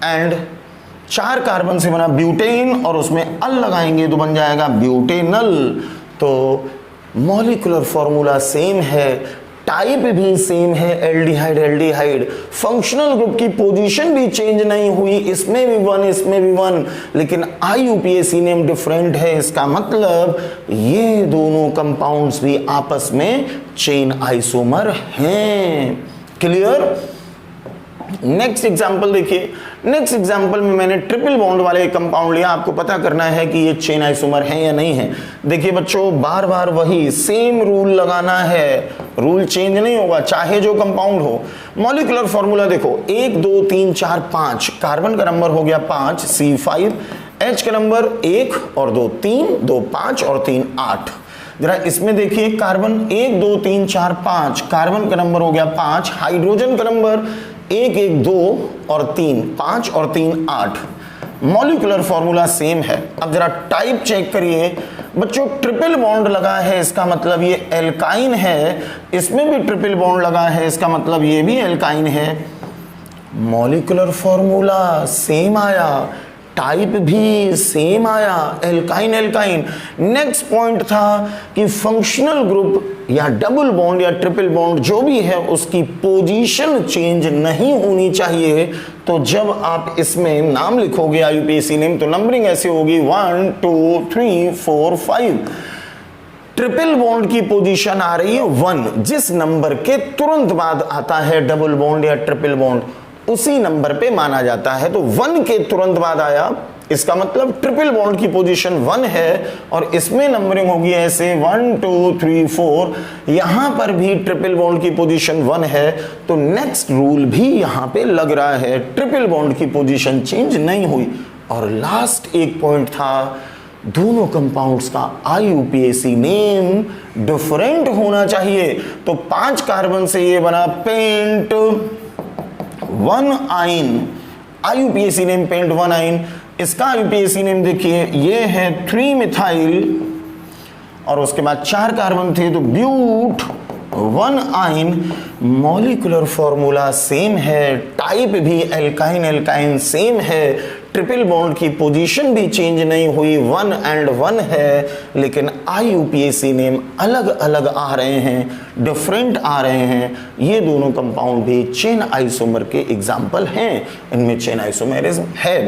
एंड 4 कार्बन से बना ब्यूटेन, और उसमें अल लगाएंगे तो बन जाएगा ब्यूटेनल। तो मॉलिक्यूलर फॉर्मूला सेम है, टाइप भी सेम है, एल्डिहाइड एल्डिहाइड। फंक्शनल ग्रुप की पोजीशन भी चेंज नहीं हुई, इसमें भी 1 इसमें भी 1, लेकिन IUPAC नेम डिफरेंट है। इसका मतलब ये दोनों कंपाउंड्स भी आपस में चेन आइसोमर हैं। क्लियर? नेक्स्ट एग्जांपल देखिए। नेक्स्ट एग्जांपल में मैंने ट्रिपल बॉन्ड वाले कंपाउंड लिया। आपको पता करना है कि ये चेन आइसोमर है या नहीं है। देखिए बच्चों, बार बार वही सेम रूल लगाना है, रूल चेंज नहीं होगा चाहे जो कंपाउंड हो। मॉलिक्यूलर फॉर्मूला देखो, 1 2 3 4 5, कार्बन का नंबर हो गया 5 C5, H का नंबर 1 और 2 3, 2 5 और 3 8। जरा इसमें देखिए कार्बन 1 2 3 4 5, कार्बन का नंबर हो गया 5, हाइड्रोजन का नंबर 1 1 2 और 3, 5 और 3 8। मॉलिक्यूलर फॉर्मूला सेम है। अब जरा टाइप चेक करिए बच्चों, ट्रिपल बॉन्ड लगा है, इसका मतलब ये एल्काइन है। इसमें भी ट्रिपल बॉन्ड लगा है, इसका मतलब ये भी एल्काइन है। मॉलिक्यूलर फॉर्मूला सेम आया, टाइप भी सेम आया, एल्काइन एल्काइन। नेक्स्ट पॉइंट था कि फंक्शनल ग्रुप या डबल बॉन्ड या ट्रिपल बॉन्ड जो भी है उसकी पोजीशन चेंज नहीं होनी चाहिए। तो जब आप इसमें नाम लिखोगे IUPAC नेम, तो नंबरिंग ऐसे होगी 1 2 3 4 5। ट्रिपल बॉन्ड की पोजीशन आ रही है 1, जिस नंबर के तुरंत बाद आता है डबल बॉन्ड या ट्रिपल बॉन्ड उसी नंबर पे माना जाता है। तो 1 के तुरंत बाद आया, इसका मतलब ट्रिपल बॉन्ड की पोजीशन 1 है, और इसमें नंबरिंग होगी ऐसे 1 2 3 4। यहां पर भी ट्रिपल बॉन्ड की पोजीशन 1 है, तो नेक्स्ट रूल भी यहां पे लग रहा है, ट्रिपल बॉन्ड की पोजीशन चेंज नहीं हुई। और लास्ट एक पॉइंट था, दोनों कंपाउंड्स का IUPAC नेम डिफरेंट होना चाहिए। तो 5 कार्बन से ये बना पेंट 1 आइन, IUPAC नेम पेंट 1 आइन। इसका IUPAC नेम देखिए, ये है 3 मिथाइल, और उसके बाद 4 कार्बन थे तो ब्यूट 1 आइन। मॉलिक्यूलर फॉर्मूला सेम है, टाइप भी एल्काइन एल्काइन सेम है, ट्रिपल बॉन्ड की पोजीशन भी चेंज नहीं हुई, 1 एंड 1 है, लेकिन IUPAC नेम अलग अलग आ रहे हैं, डिफरेंट आ रहे हैं। ये दोनों कंपाउंड भी चेन आइसोमर के एग्जाम्पल हैं, इनमें चेन आइसोमेरिज्म है।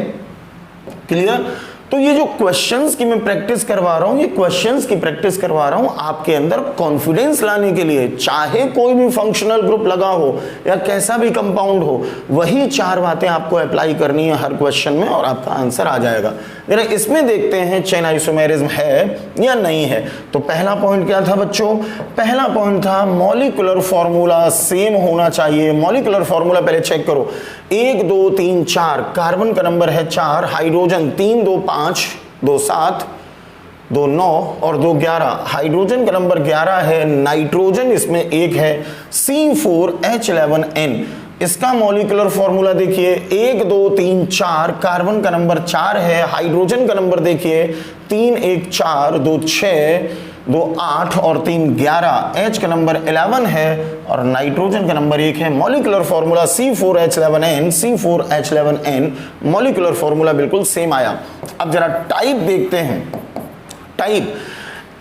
क्लियर? तो ये जो क्वेश्चंस की मैं प्रैक्टिस करवा रहा हूं, ये क्वेश्चंस की प्रैक्टिस करवा रहा हूं आपके अंदर कॉन्फिडेंस लाने के लिए। चाहे कोई भी फंक्शनल ग्रुप लगा हो या कैसा भी कंपाउंड हो, वही 4 बातें आपको अप्लाई करनी है हर क्वेश्चन में और आपका आंसर आ जाएगा। जरा इसमें देखते हैं चेन आइसोमेरिज्म है या नहीं है। तो पहला पॉइंट क्या था बच्चों? पहला पॉइंट था मॉलिक्यूलर फॉर्मूला सेम होना चाहिए। मॉलिक्यूलर फॉर्मूला पहले चेक करो। 1 2 3 4 कार्बन का नंबर है 4, हाइड्रोजन 3 2 5 2 7 2 9 और 2 11, हाइड्रोजन का नंबर 11 है, नाइट्रोजन इसमें 1 है, C4H11N। इसका मॉलिक्यूलर फॉर्मूला देखिए 1 2 3 4, कार्बन का नंबर 4 है, हाइड्रोजन का नंबर देखिए 3 1 4 2 6 2 8 और 3 11, H का नंबर 11 है और नाइट्रोजन का नंबर 1 है। Molecular formula C4H11N, C4H11N molecular formula बिल्कुल सेम आया। अब जरा टाइप देखते हैं। टाइप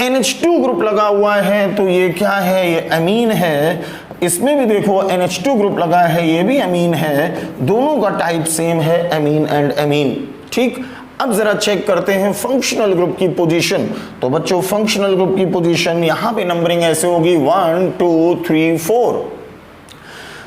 NH2 ग्रुप लगा हुआ है तो ये क्या है? ये अमीन है। इसमें भी देखो NH2 ग्रुप लगा है, ये भी अमीन है। दोनों का टाइप सेम है, अमीन एंड अमीन। ठीक, अब जरा चेक करते हैं फंक्शनल ग्रुप की पोजीशन। तो बच्चों फंक्शनल ग्रुप की पोजीशन यहां पे नंबरिंग ऐसे होगी 1 2 3 4।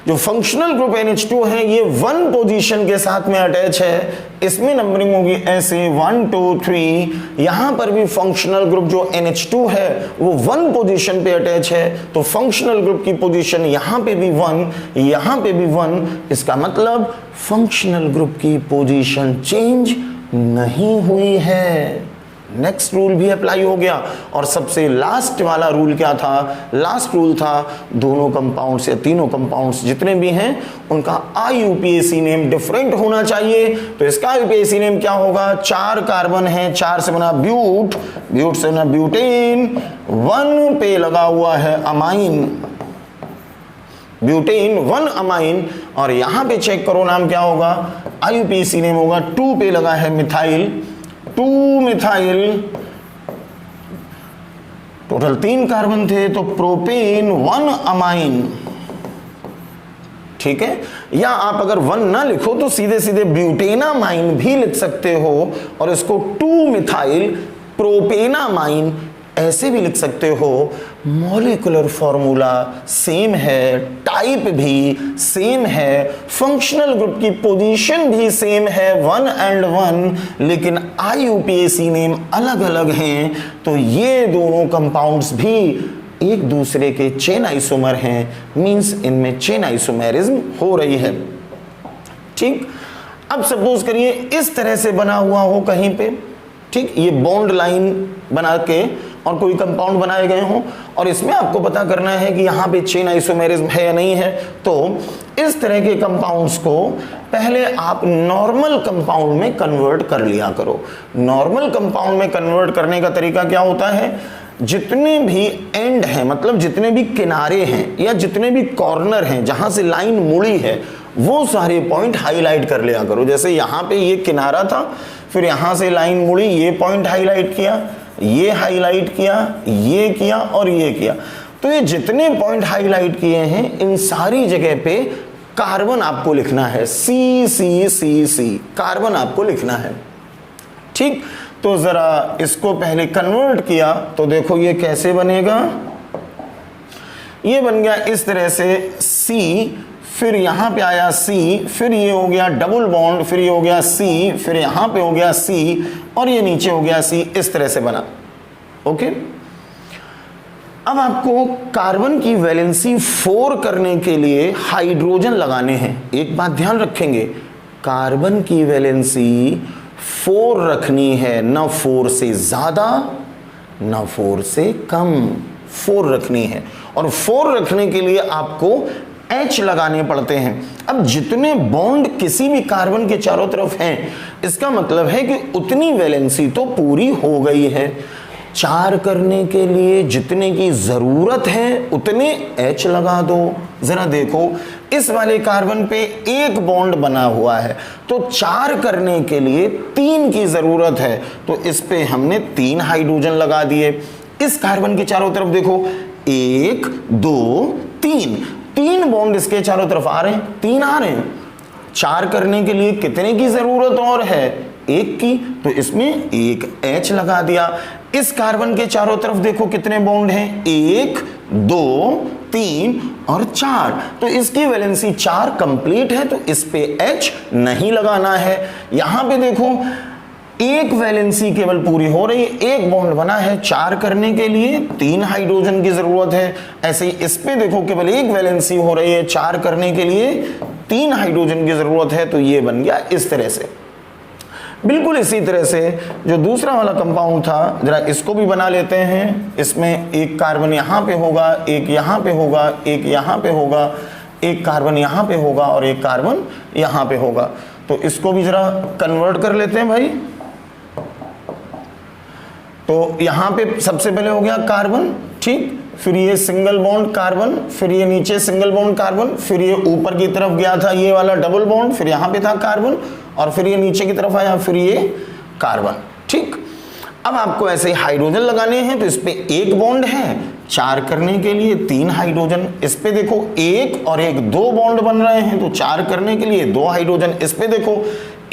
जो फंक्शनल ग्रुप NH2 है ये 1 पोजीशन के साथ में अटैच है, इसमें नंबरिंग होगी ऐसे 1 2 3। यहां पर भी फंक्शनल ग्रुप जो NH2 है वो 1 पोजीशन पे अटैच है, तो फंक्शनल ग्रुप की पोजीशन यहां पे भी 1, यहां पे भी 1। इसका मतलब फंक्शनल ग्रुप की पोजीशन चेंज नहीं हुई है। नेक्स्ट रूल भी अप्लाई हो गया। और सबसे लास्ट वाला रूल क्या था? लास्ट रूल था दोनों कंपाउंड्स या तीनों कंपाउंड्स जितने भी हैं उनका IUPAC नेम डिफरेंट होना चाहिए। तो इसका IUPAC नेम क्या होगा? 4 कार्बन है, 4 से बना ब्यूट, ब्यूट से बना ब्यूटेन, 1 पे लगा हुआ है अमाइन, ब्यूटेन 1 अमाइन। और यहां पे चेक करो नाम क्या होगा? IUPAC नेम होगा 2 पे लगा है मिथाइल, 2 मिथाइल। टोटल 3 कार्बन थे तो प्रोपेन 1 अमाइन। ठीक है, या आप अगर 1 ना लिखो तो सीधे सीधे ब्यूटेनामाइन भी लिख सकते हो और इसको 2 मिथाइल प्रोपेनामाइन ऐसे भी लिख सकते हो। मॉलिक्यूलर फॉर्मूला सेम है, टाइप भी सेम है, फंक्शनल ग्रुप की पोजीशन भी सेम है 1 एंड 1, लेकिन IUPAC नेम अलग अलग हैं। तो ये दोनों कंपाउंड्स भी एक दूसरे के चेन आइसोमर हैं, मींस इनमें चेन आइसोमेरिज्म हो रही है। ठीक, अब सपोज करिए इस तरह से बना हुआ हो कहीं पे, ठीक, ये बॉन्ड लाइन बना के और कोई कंपाउंड बनाए गए हों और इसमें आपको पता करना है कि यहाँ पे चेन आइसोमेरिज्म है या नहीं है। तो इस तरह के कंपाउंड्स को पहले आप नॉर्मल कंपाउंड में कन्वर्ट कर लिया करो। नॉर्मल कंपाउंड में कन्वर्ट करने का तरीका क्या होता है? जितने भी एंड हैं, मतलब जितने भी किनारे हैं या जितने भी कॉर्नर हैं जहां से लाइन मुड़ी है, वो सारे पॉइंट हाईलाइट कर लिया करो। जैसे यहाँ पे ये किनारा था, फिर यहां से लाइन मुड़ी, ये पॉइंट हाईलाइट किया, ये हाईलाइट किया, ये किया और ये किया। तो ये जितने पॉइंट हाईलाइट किए हैं इन सारी जगह पे कार्बन आपको लिखना है, C कार्बन आपको लिखना है। ठीक, तो जरा इसको पहले कन्वर्ट किया तो देखो ये कैसे बनेगा। ये बन गया इस तरह से C, फिर यहां पे आया C, फिर ये हो गया डबल बॉन्ड, फिर ये हो गया C, फिर यहां पे हो गया C और ये नीचे हो गया C। इस तरह से बना। ओके, अब आपको कार्बन की वैलेंसी 4 करने के लिए हाइड्रोजन लगाने हैं। एक बात ध्यान रखेंगे, कार्बन की वैलेंसी 4 रखनी है, ना 4 से ज्यादा ना 4 से कम, 4 रखनी है। और 4 रखने के लिए आपको H लगाने पड़ते हैं। अब जितने बॉन्ड किसी भी कार्बन के चारों तरफ हैं, इसका मतलब है कि उतनी वैलेंसी तो पूरी हो गई है। 4 करने के लिए जितने की जरूरत है उतने H लगा दो। जरा देखो इस वाले कार्बन पे 1 बॉन्ड बना हुआ है, तो 4 करने के लिए 3 की जरूरत है, तो इस पे हमने 3 हाइड्रोजन लगा दिए। इस कार्बन के चारों तरफ देखो 1 2 3 बॉन्ड इसके चारों तरफ आ रहे हैं, 3 आ रहे हैं। 4 करने के लिए कितने की जरूरत और है? एक की, तो इसमें एक H लगा दिया। इस कार्बन के चारों तरफ देखो कितने बॉन्ड हैं, 1 2 3 और 4, तो इसकी वैलेंसी 4 कंप्लीट है, तो इस पे H नहीं लगाना है। यहां पे देखो एक वैलेंसी केवल पूरी हो रही है, एक बॉन्ड बना है, 4 करने के लिए 3 हाइड्रोजन की जरूरत है। ऐसे ही इस पे देखो केवल एक वैलेंसी हो रही है, 4 करने के लिए 3 हाइड्रोजन की जरूरत है, तो ये बन गया इस तरह से। बिल्कुल इसी तरह से जो दूसरा वाला कंपाउंड था, जरा इसको भी बना लेते हैं। इसमें एक कार्बन यहां पे होगा, एक यहां पे होगा, एक यहां पे होगा, एक कार्बन यहां पे होगा और एक कार्बन यहां पे होगा। तो इसको भी जरा कन्वर्ट कर लेते हैं भाई। तो यहां पे सबसे पहले हो गया कार्बन, ठीक, फिर ये सिंगल बॉन्ड कार्बन, फिर ये नीचे सिंगल बॉन्ड कार्बन, फिर ये ऊपर की तरफ गया था ये वाला डबल बॉन्ड, फिर यहां पे था कार्बन, और फिर ये नीचे की तरफ आया, फिर ये कार्बन, ठीक। अब आपको ऐसे हाइड्रोजन लगाने हैं, तो इस पे एक बॉन्ड है, 4 करने के लिए 3 हाइड्रोजन। इस पे देखो एक और एक 2 बॉन्ड बन रहे हैं, तो 4 करने के लिए 2 हाइड्रोजन। इस पे देखो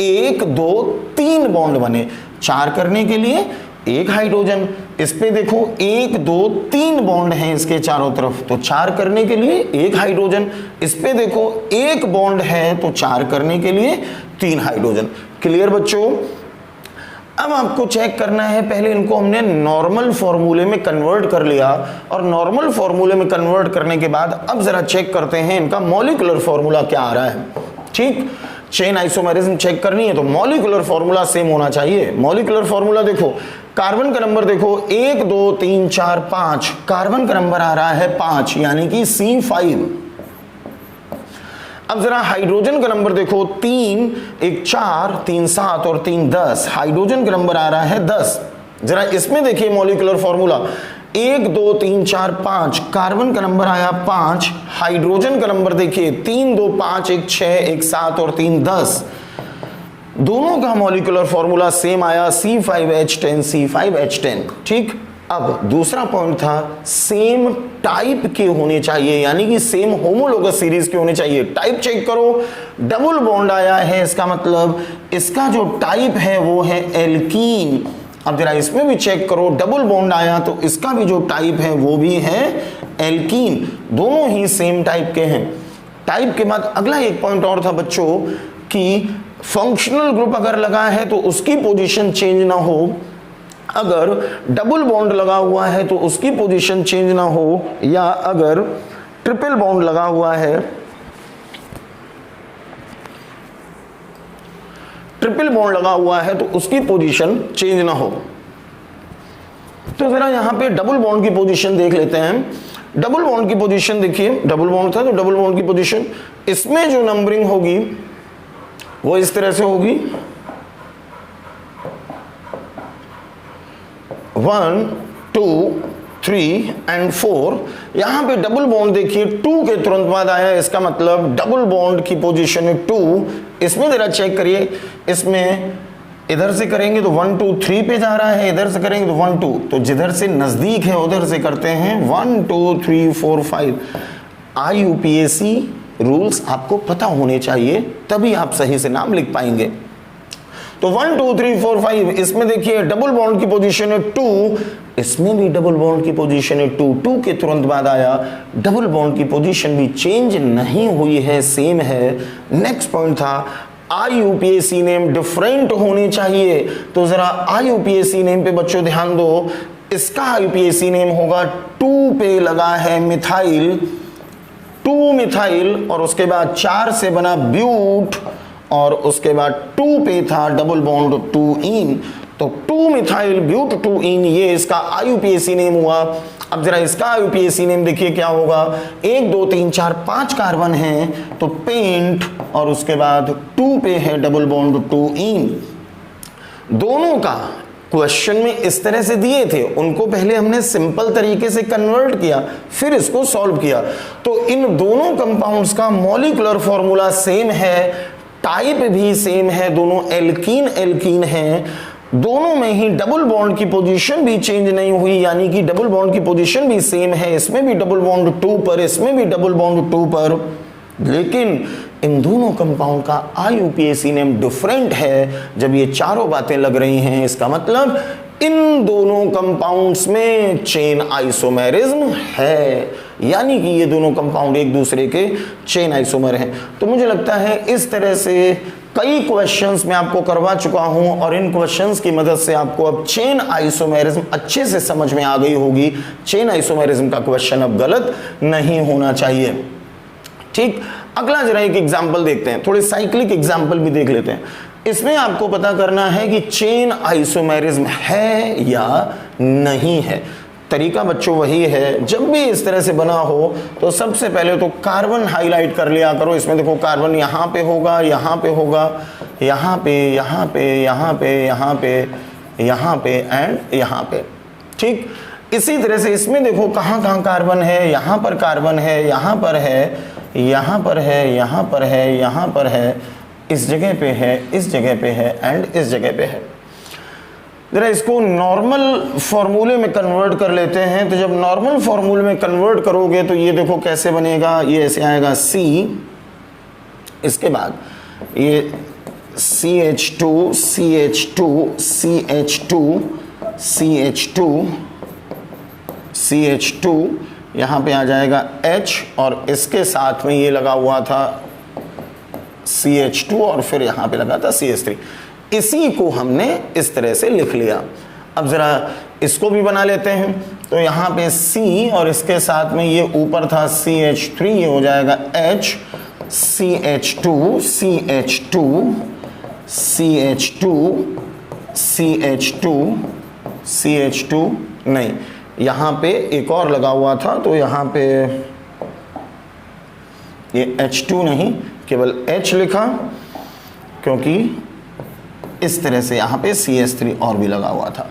1 2 3 बॉन्ड बने, 4 करने के लिए 1 हाइड्रोजन। इस पे देखो 1 2 3 बॉन्ड हैं इसके चारों तरफ, तो 4 करने के लिए 1 हाइड्रोजन। इस पे देखो 1 बॉन्ड है, तो 4 करने के लिए 3 हाइड्रोजन। क्लियर बच्चों? अब आपको चेक करना है, पहले इनको हमने नॉर्मल फॉर्मूले में कन्वर्ट कर लिया, और नॉर्मल फॉर्मूले में कन्वर्ट करने के बाद अब जरा चेक करते हैं इनका मॉलिक्यूलर फॉर्मूला क्या आ रहा है, ठीक। चेन आइसोमेरिज्म चेक करनी है तो मॉलिक्यूलर फॉर्मूला सेम होना चाहिए। मॉलिक्यूलर फॉर्मूला देखो, कार्बन का नंबर देखो 1 2 3 4 5, कार्बन का नंबर आ रहा है 5, यानी कि C5। अब जरा हाइड्रोजन का नंबर देखो 3 1 4 3 7 और 3 10, हाइड्रोजन का नंबर आ रहा है 10। जरा इसमें देखिए मॉलिक्यूलर फॉर्मूला 1 2 3 4 5, कार्बन का नंबर आया 5, हाइड्रोजन का नंबर देखिए 3 2 5 1 6 1 7 और 3 10, दोनों का मॉलिक्यूलर फॉर्मूला सेम आया, C5H10 C5H10, ठीक। अब दूसरा पॉइंट था सेम टाइप के होने चाहिए, यानी कि सेम होमोलोगस सीरीज के होने चाहिए। टाइप चेक करो, डबल बॉन्ड आया है, इसका मतलब इसका जो टाइप है वो है एल्कीन। अब जरा इसमें भी चेक करो, डबल बॉन्ड आया तो इसका भी जो टाइप है वो भी है एल्कीन, दोनों ही सेम टाइप के हैं। टाइप के बाद अगला एक पॉइंट और था बच्चों कि फंक्शनल ग्रुप अगर लगा है तो उसकी पोजीशन चेंज ना हो, अगर डबल बॉन्ड लगा हुआ है तो उसकी पोजीशन चेंज ना हो, या अगर ट्रिपल बॉन्ड लगा हुआ है, ट्रिपल बॉन्ड लगा हुआ है तो उसकी पोजीशन चेंज ना हो। तो जरा यहां पे डबल बॉन्ड की पोजीशन देख लेते हैं। डबल बॉन्ड की पोजीशन देखिए, डबल बॉन्ड था तो डबल बॉन्ड की पोजीशन, इसमें जो नंबरिंग होगी वो इस तरह से होगी 1 2 3 एंड 4। यहां पे डबल बॉन्ड देखिए 2 के तुरंत बाद आया, इसका मतलब डबल बॉन्ड की पोजीशन है 2। इसमें जरा चेक करिए, इसमें इधर से करेंगे तो 1 2 3 पे जा रहा है, इधर से करेंगे तो 1 2, तो जिधर से नजदीक है उधर से करते हैं 1 2 3 4 5। IUPAC रूल्स आपको पता होने चाहिए, तभी आप सही से नाम लिख पाएंगे। तो 1 2 3 4 5, इसमें देखिए डबल बॉन्ड की पोजीशन है 2, इसमें भी डबल बॉन्ड की पोजीशन है 2, 2 के तुरंत बाद आया, डबल बॉन्ड की पोजीशन भी चेंज नहीं हुई है, सेम है। नेक्स्ट पॉइंट था IUPAC नेम डिफरेंट होने चाहिए, तो जरा IUPAC नेम पे बच्चों ध्यान दो। इसका IUPAC नेम होगा 2 पे लगा है मिथाइल, 2 मिथाइल, और उसके बाद 4 से बना ब्यूट, और उसके बाद 2 पे था डबल बॉन्ड 2 इन, तो 2 मिथाइल ब्यूट 2 इन, ये इसका IUPAC नेम हुआ। अब जरा इसका IUPAC नेम देखिए क्या होगा, 1 2 3 4 5 कार्बन हैं तो पेंट, और उसके बाद 2 पे है डबल बॉन्ड 2 इन। दोनों का क्वेश्चन में इस तरह से दिए थे, उनको पहले हमने सिंपल तरीके से कन्वर्ट किया, फिर इसको सॉल्व किया। तो इन दोनों कंपाउंड्स का मॉलिक्यूलर फॉर्मूला सेम है, टाइप भी सेम है, दोनों एल्कीन एल्कीन हैं, दोनों में ही डबल बॉन्ड की पोजीशन भी चेंज नहीं हुई, यानी कि डबल बॉन्ड की पोजीशन भी सेम है, इसमें भी डबल बॉन्ड 2 पर, इसमें भी डबल बॉन्ड 2 पर। लेकिन इन दोनों कंपाउंड का IUPAC नेम डिफरेंट है जब ये चारों बातें लग रही हैं, इसका मतलब इन दोनों कंपाउंड्स में चेन आइसोमेरिज्म है, यानी कि ये दोनों कंपाउंड एक दूसरे के चेन आइसोमर हैं। तो मुझे लगता है इस तरह से कई क्वेश्चंस मैं आपको करवा चुका हूं और इन क्वेश्चंस की मदद से आपको अब चेन आइसोमेरिज्म अच्छे से समझ में आ गई होगी। चेन आइसोमेरिज्म का क्वेश्चन अब गलत नहीं होना चाहिए। ठीक, अगला जरा एक एग्जांपल देखते हैं, थोड़े साइक्लिक एग्जांपल भी देख लेते हैं। इसमें आपको पता करना है कि चेन आइसोमेरिज्म है या नहीं है। तरीका बच्चों वही है, जब भी इस तरह से बना हो तो सबसे पहले तो कार्बन हाईलाइट कर लिया करो। इसमें देखो कार्बन यहाँ पे होगा, यहाँ पे होगा, यहाँ पे, यहाँ पे, यहाँ पे, यहाँ पे, यहाँ पे एंड यहाँ पे। ठीक, इसी तरह से इसमें देखो कहाँ कहाँ कार्बन है, यहाँ पर कार्बन है, यहाँ पर है, यहाँ पर है, यहाँ पर है, यहाँ पर है, इस जगह पे है, इस जगह पे है एंड इस जगह पे है। जरा इसको नॉर्मल फॉर्मूले में कन्वर्ट कर लेते हैं। तो जब नॉर्मल फॉर्मूले में कन्वर्ट करोगे तो ये देखो कैसे बनेगा, ये ऐसे आएगा C, इसके बाद ये CH2 CH2 CH2 CH2 CH2, यहाँ पे आ जाएगा H और इसके साथ में ये लगा हुआ था CH2 और फिर यहाँ पे लगा था CH3। इसी को हमने इस तरह से लिख लिया। अब जरा इसको भी बना लेते हैं। तो यहाँ पे C और इसके साथ में ये ऊपर था CH3, ये हो जाएगा H, CH2 CH2 CH2 CH2 CH2 नहीं, यहाँ पे एक और लगा हुआ था तो यहाँ पे ये H2 नहीं, केवल H लिखा, क्योंकि इस तरह से यहाँ पे CH3 और भी लगा हुआ था।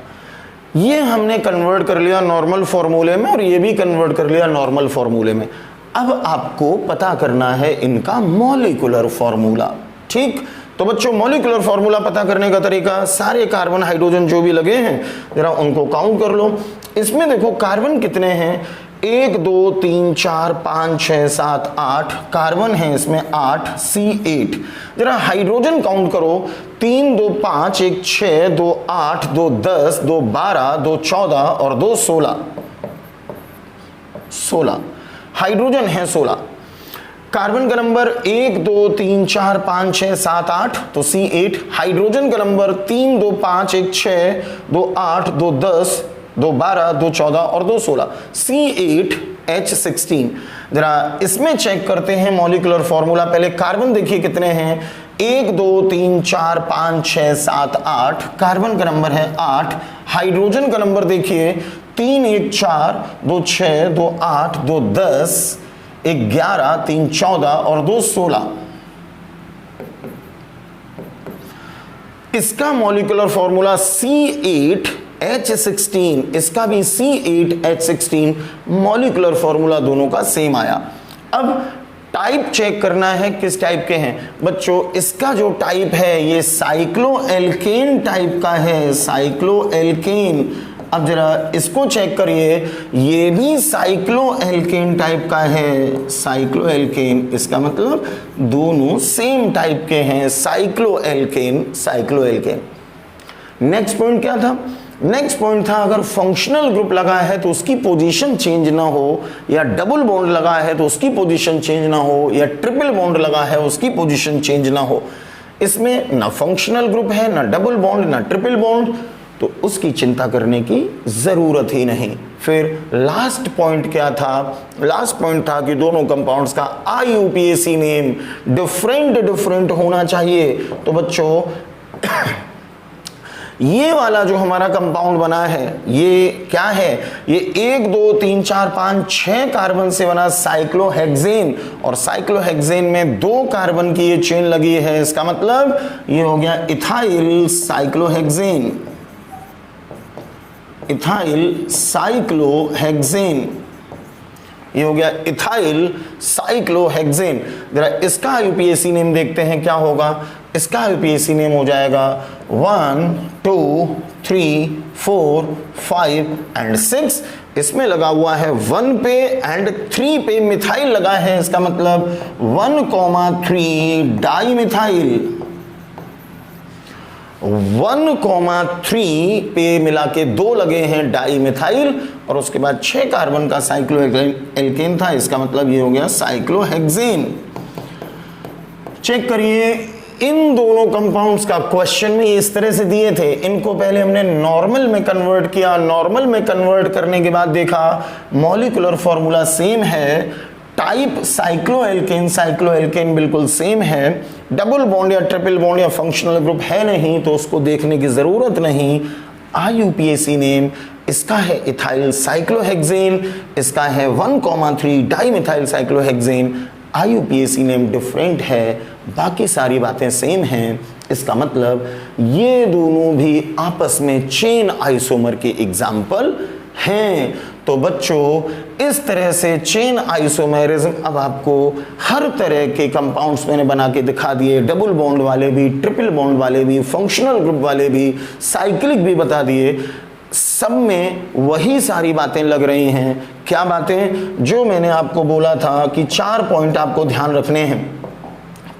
ये हमने कन्वर्ट कर लिया नॉर्मल फॉर्मूले में और ये भी कन्वर्ट कर लिया नॉर्मल फॉर्मूले में। अब आपको पता करना है इनका मॉलिक्यूलर फॉर्मूला। ठीक, तो बच्चों मॉलिक्यूलर फॉर्मूला पता करने का तरीका, सारे कार्बन हाइड्रोजन जो भी लगे हैं जरा उनको काउंट कर लो। इसमें देखो कार्बन कितने हैं, 1 2 3 4 5 6 7 8 कार्बन है इसमें 8, C8। जरा हाइड्रोजन काउंट करो, 3 2 5 1 6 2 8 2 10 2 12 2 14 और 2 16 हाइड्रोजन है 16। कार्बन का नंबर 1 2 3 4 5 6 7 8 तो C8। हाइड्रोजन का नंबर 3 2 5 1 6 2 8 2 10 2 12 2 14 और 2 16 C8H16। जरा इसमें चेक करते हैं मॉलिक्यूलर फॉर्मूला। पहले कार्बन देखिए कितने हैं, 1 2 3 4 5 6 7 8, कार्बन का नंबर है 8। हाइड्रोजन का नंबर देखिए 3 1 4 2 6 2 8 2 10 1 11 3 14 और 2 16। इसका मॉलिक्यूलर फॉर्मूला C8H16, इसका भी C8H16 मॉलिक्यूलर फॉर्मूला दोनों का सेम आया। अब टाइप चेक करना है किस टाइप के हैं बच्चों। इसका जो टाइप है ये साइक्लोएल्केन टाइप का है, साइक्लोएल्केन। अब जरा इसको चेक करिए, ये भी साइक्लोएल्केन टाइप का है, साइक्लोएल्केन। इसका मतलब दोनों सेम टाइप के हैं, साइक्लोएल्केन साइक्लोएल्केन। नेक्स्ट पॉइंट क्या था, नेक्स्ट पॉइंट था अगर फंक्शनल ग्रुप लगा है तो उसकी पोजीशन चेंज ना हो, या डबल बॉन्ड लगा है तो उसकी पोजीशन चेंज ना हो, या ट्रिपल बॉन्ड लगा है उसकी पोजीशन चेंज ना हो। इसमें ना फंक्शनल ग्रुप है, ना डबल बॉन्ड, ना ट्रिपल बॉन्ड, तो उसकी चिंता करने की जरूरत ही नहीं। फिर लास्ट पॉइंट क्या था, लास्ट पॉइंट था कि दोनों कंपाउंड्स का IUPAC नेम डिफरेंट होना चाहिए। तो बच्चों ये वाला जो हमारा कंपाउंड बना है ये क्या है, ये 1 2 3 4 5 6 कार्बन से बना साइक्लोहेक्सेन, और साइक्लोहेक्सेन में 2 कार्बन की ये चेन लगी है। इसका मतलब ये हो गया इथाइल साइक्लोहेक्सेन, इथाइल साइक्लोहेक्सेन, ये हो गया इथाइल साइक्लोहेक्सेन। जरा इसका IUPAC नेम देखते हैं क्या होगा। इसका IUPAC नेम हो जाएगा 1 2 3 4 5 एंड 6। इसमें लगा हुआ है 1 पे एंड 3 पे मिथाइल लगा है, इसका मतलब 1,3 डाई मिथाइल। 1,3 पे मिला के 2 लगे हैं डाई मिथाइल और उसके बाद 6 कार्बन का साइक्लोएल्केन था, इसका मतलब ये हो गया साइक्लोहेक्सेन। चेक करिए, इन दोनों कंपाउंड्स का क्वेश्चन में इस तरह से दिए थे। इनको पहले हमने नॉर्मल में कन्वर्ट किया, नॉर्मल में कन्वर्ट करने के बाद देखा मॉलिक्यूलर फॉर्मूला सेम है, टाइप साइक्लोएल्केन, साइक्लोएल्केन बिल्कुल सेम है, डबल बॉन्ड या ट्रिपल बॉन्ड या फंक्शनल ग्रुप है नहीं तो उसको देखने की जरूरत नहीं। IUPAC नेम इसका है इथाइल साइक्लोहेक्सेन, इसका है 1,3 di methyl cyclohexane. IUPAC name different है, बाकी सारी बातें सेम हैं। इसका मतलब ये दोनों भी आपस में चेन आइसोमर के एग्जाम्पल हैं। तो बच्चों इस तरह से चेन आइसोमेरिज्म अब आपको हर तरह के कंपाउंड्स मैंने बना के दिखा दिए, डबल बॉन्ड वाले भी, ट्रिपल बॉन्ड वाले भी, फंक्शनल ग्रुप वाले भी, साइक्लिक भी बता दिए। सब में वही सारी बातें लग रही हैं। क्या बातें? जो मैंने आपको बोला था कि 4 पॉइंट आपको ध्यान रखने हैं।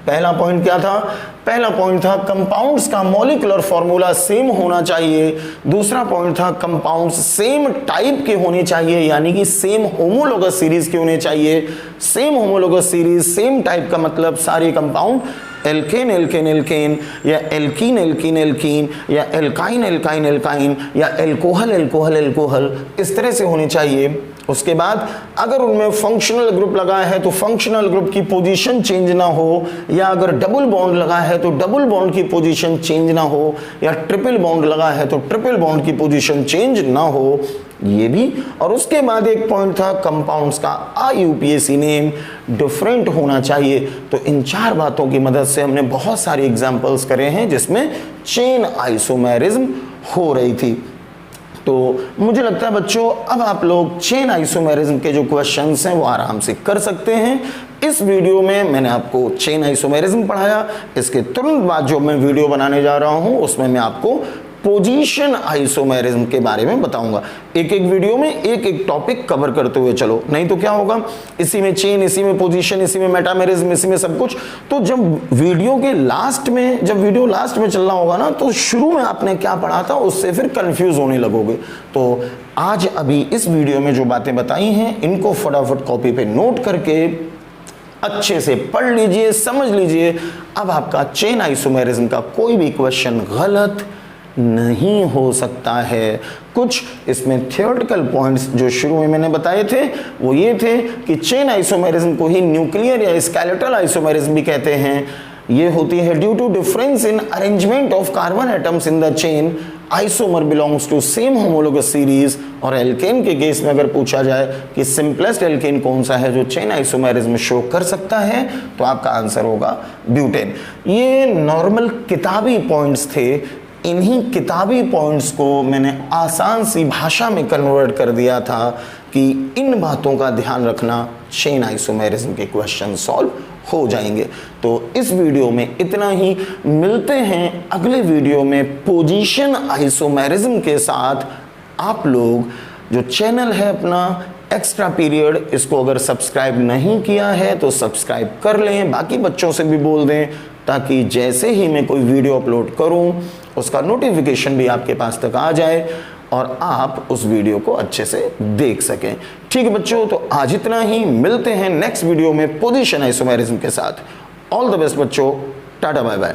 पहला पॉइंट क्या था? पहला पॉइंट था कंपाउंड्स का मॉलिक्यूलर फॉर्मूला सेम होना चाहिए। दूसरा पॉइंट था कंपाउंड्स सेम टाइप के होने चाहिए, यानी कि सेम होमोलोगस सीरीज के होने चाहिए। Same homologous series, same type का मतलब सारे कंपाउंड एल्केन एल्केन एल्केन या एल्कीन एल्कीन एल्कीन या एल्काइन एल्काइन एल्काइन या एल्कोहल एल्कोहल एल्कोहल इस तरह से होने चाहिए। उसके बाद अगर उनमें फंक्शनल ग्रुप लगा है तो फंक्शनल ग्रुप की पोजीशन चेंज ना हो, या अगर डबल बॉन्ड लगा है तो डबल बॉन्ड की पोजीशन चेंज ना हो, या ट्रिपल बॉन्ड लगा है तो ट्रिपल बॉन्ड की पोजीशन चेंज ना हो, ये भी। और उसके बाद एक पॉइंट था कंपाउंड्स का IUPAC नेम डिफरेंट होना चाहिए। तो इन 4 बातों की मदद से हमने बहुत सारे एग्जांपल्स करे हैं जिसमें चेन आइसोमेरिज्म हो रही थी। तो मुझे लगता है बच्चों अब आप लोग चेन आइसोमेरिज्म के जो क्वेश्चंस हैं वो आराम से कर सकते हैं। इस वीडियो में मैंने आपको चेन आइसोमेरिज्म पढ़ाया, इसके तुरंत बाद जो मैं वीडियो बनाने जा रहा हूं उसमें मैं आपको पोजीशन आइसोमेरिज्म के बारे में बताऊंगा। एक एक वीडियो में एक एक टॉपिक कवर करते हुए चलो, नहीं तो क्या होगा, इसी में चेन, इसी में पोजीशन, इसी में मेटामेरिज्म, इसी में सब कुछ। तो जब वीडियो के लास्ट में, जब वीडियो लास्ट में चलना होगा ना, तो शुरू में आपने क्या पढ़ा था उससे फिर कंफ्यूज होने लगोगे। तो आज अभी इस वीडियो में जो बातें बताई हैं इनको फटाफट कॉपी पे नोट करके अच्छे से पढ़ लीजिए, समझ लीजिए। अब आपका चेन आइसोमेरिज्म का कोई भी क्वेश्चन गलत नहीं हो सकता है। कुछ इसमें थियोरेटिकल पॉइंट्स जो शुरू में मैंने बताए थे वो ये थे कि चेन आइसोमेरिज्म को ही न्यूक्लियर या स्केलेटल आइसोमेरिज्म भी कहते हैं। ये होती है due to difference in arrangement of carbon atoms in the chain, isomer belongs to same homologous series. और एल्केन के केस में अगर पूछा जाए कि सिंपलेस्ट एल्केन कौन सा है जो चेन आइसोमेरिज्म शो कर सकता है, तो आपका आंसर होगा ब्यूटेन। ये नॉर्मल किताबी पॉइंट्स थे। इन्हीं किताबी पॉइंट्स को मैंने आसान सी भाषा में कन्वर्ट कर दिया था कि इन बातों का ध्यान रखना, चेन आइसोमेरिज्म के क्वेश्चन सॉल्व हो जाएंगे। तो इस वीडियो में इतना ही, मिलते हैं अगले वीडियो में पोजीशन आइसोमेरिज्म के साथ। आप लोग जो चैनल है अपना एक्स्ट्रा पीरियड, इसको अगर सब्सक्राइब नहीं किया है तो सब्सक्राइब कर लें, बाकी बच्चों से भी बोल दें, ताकि जैसे ही मैं कोई वीडियो अपलोड करूं उसका नोटिफिकेशन भी आपके पास तक आ जाए और आप उस वीडियो को अच्छे से देख सकें। ठीक है बच्चों, तो आज इतना ही, मिलते हैं नेक्स्ट वीडियो में पोजीशन आइसोमेरिज्म के साथ। ऑल द बेस्ट बच्चों, टाटा बाय बाय।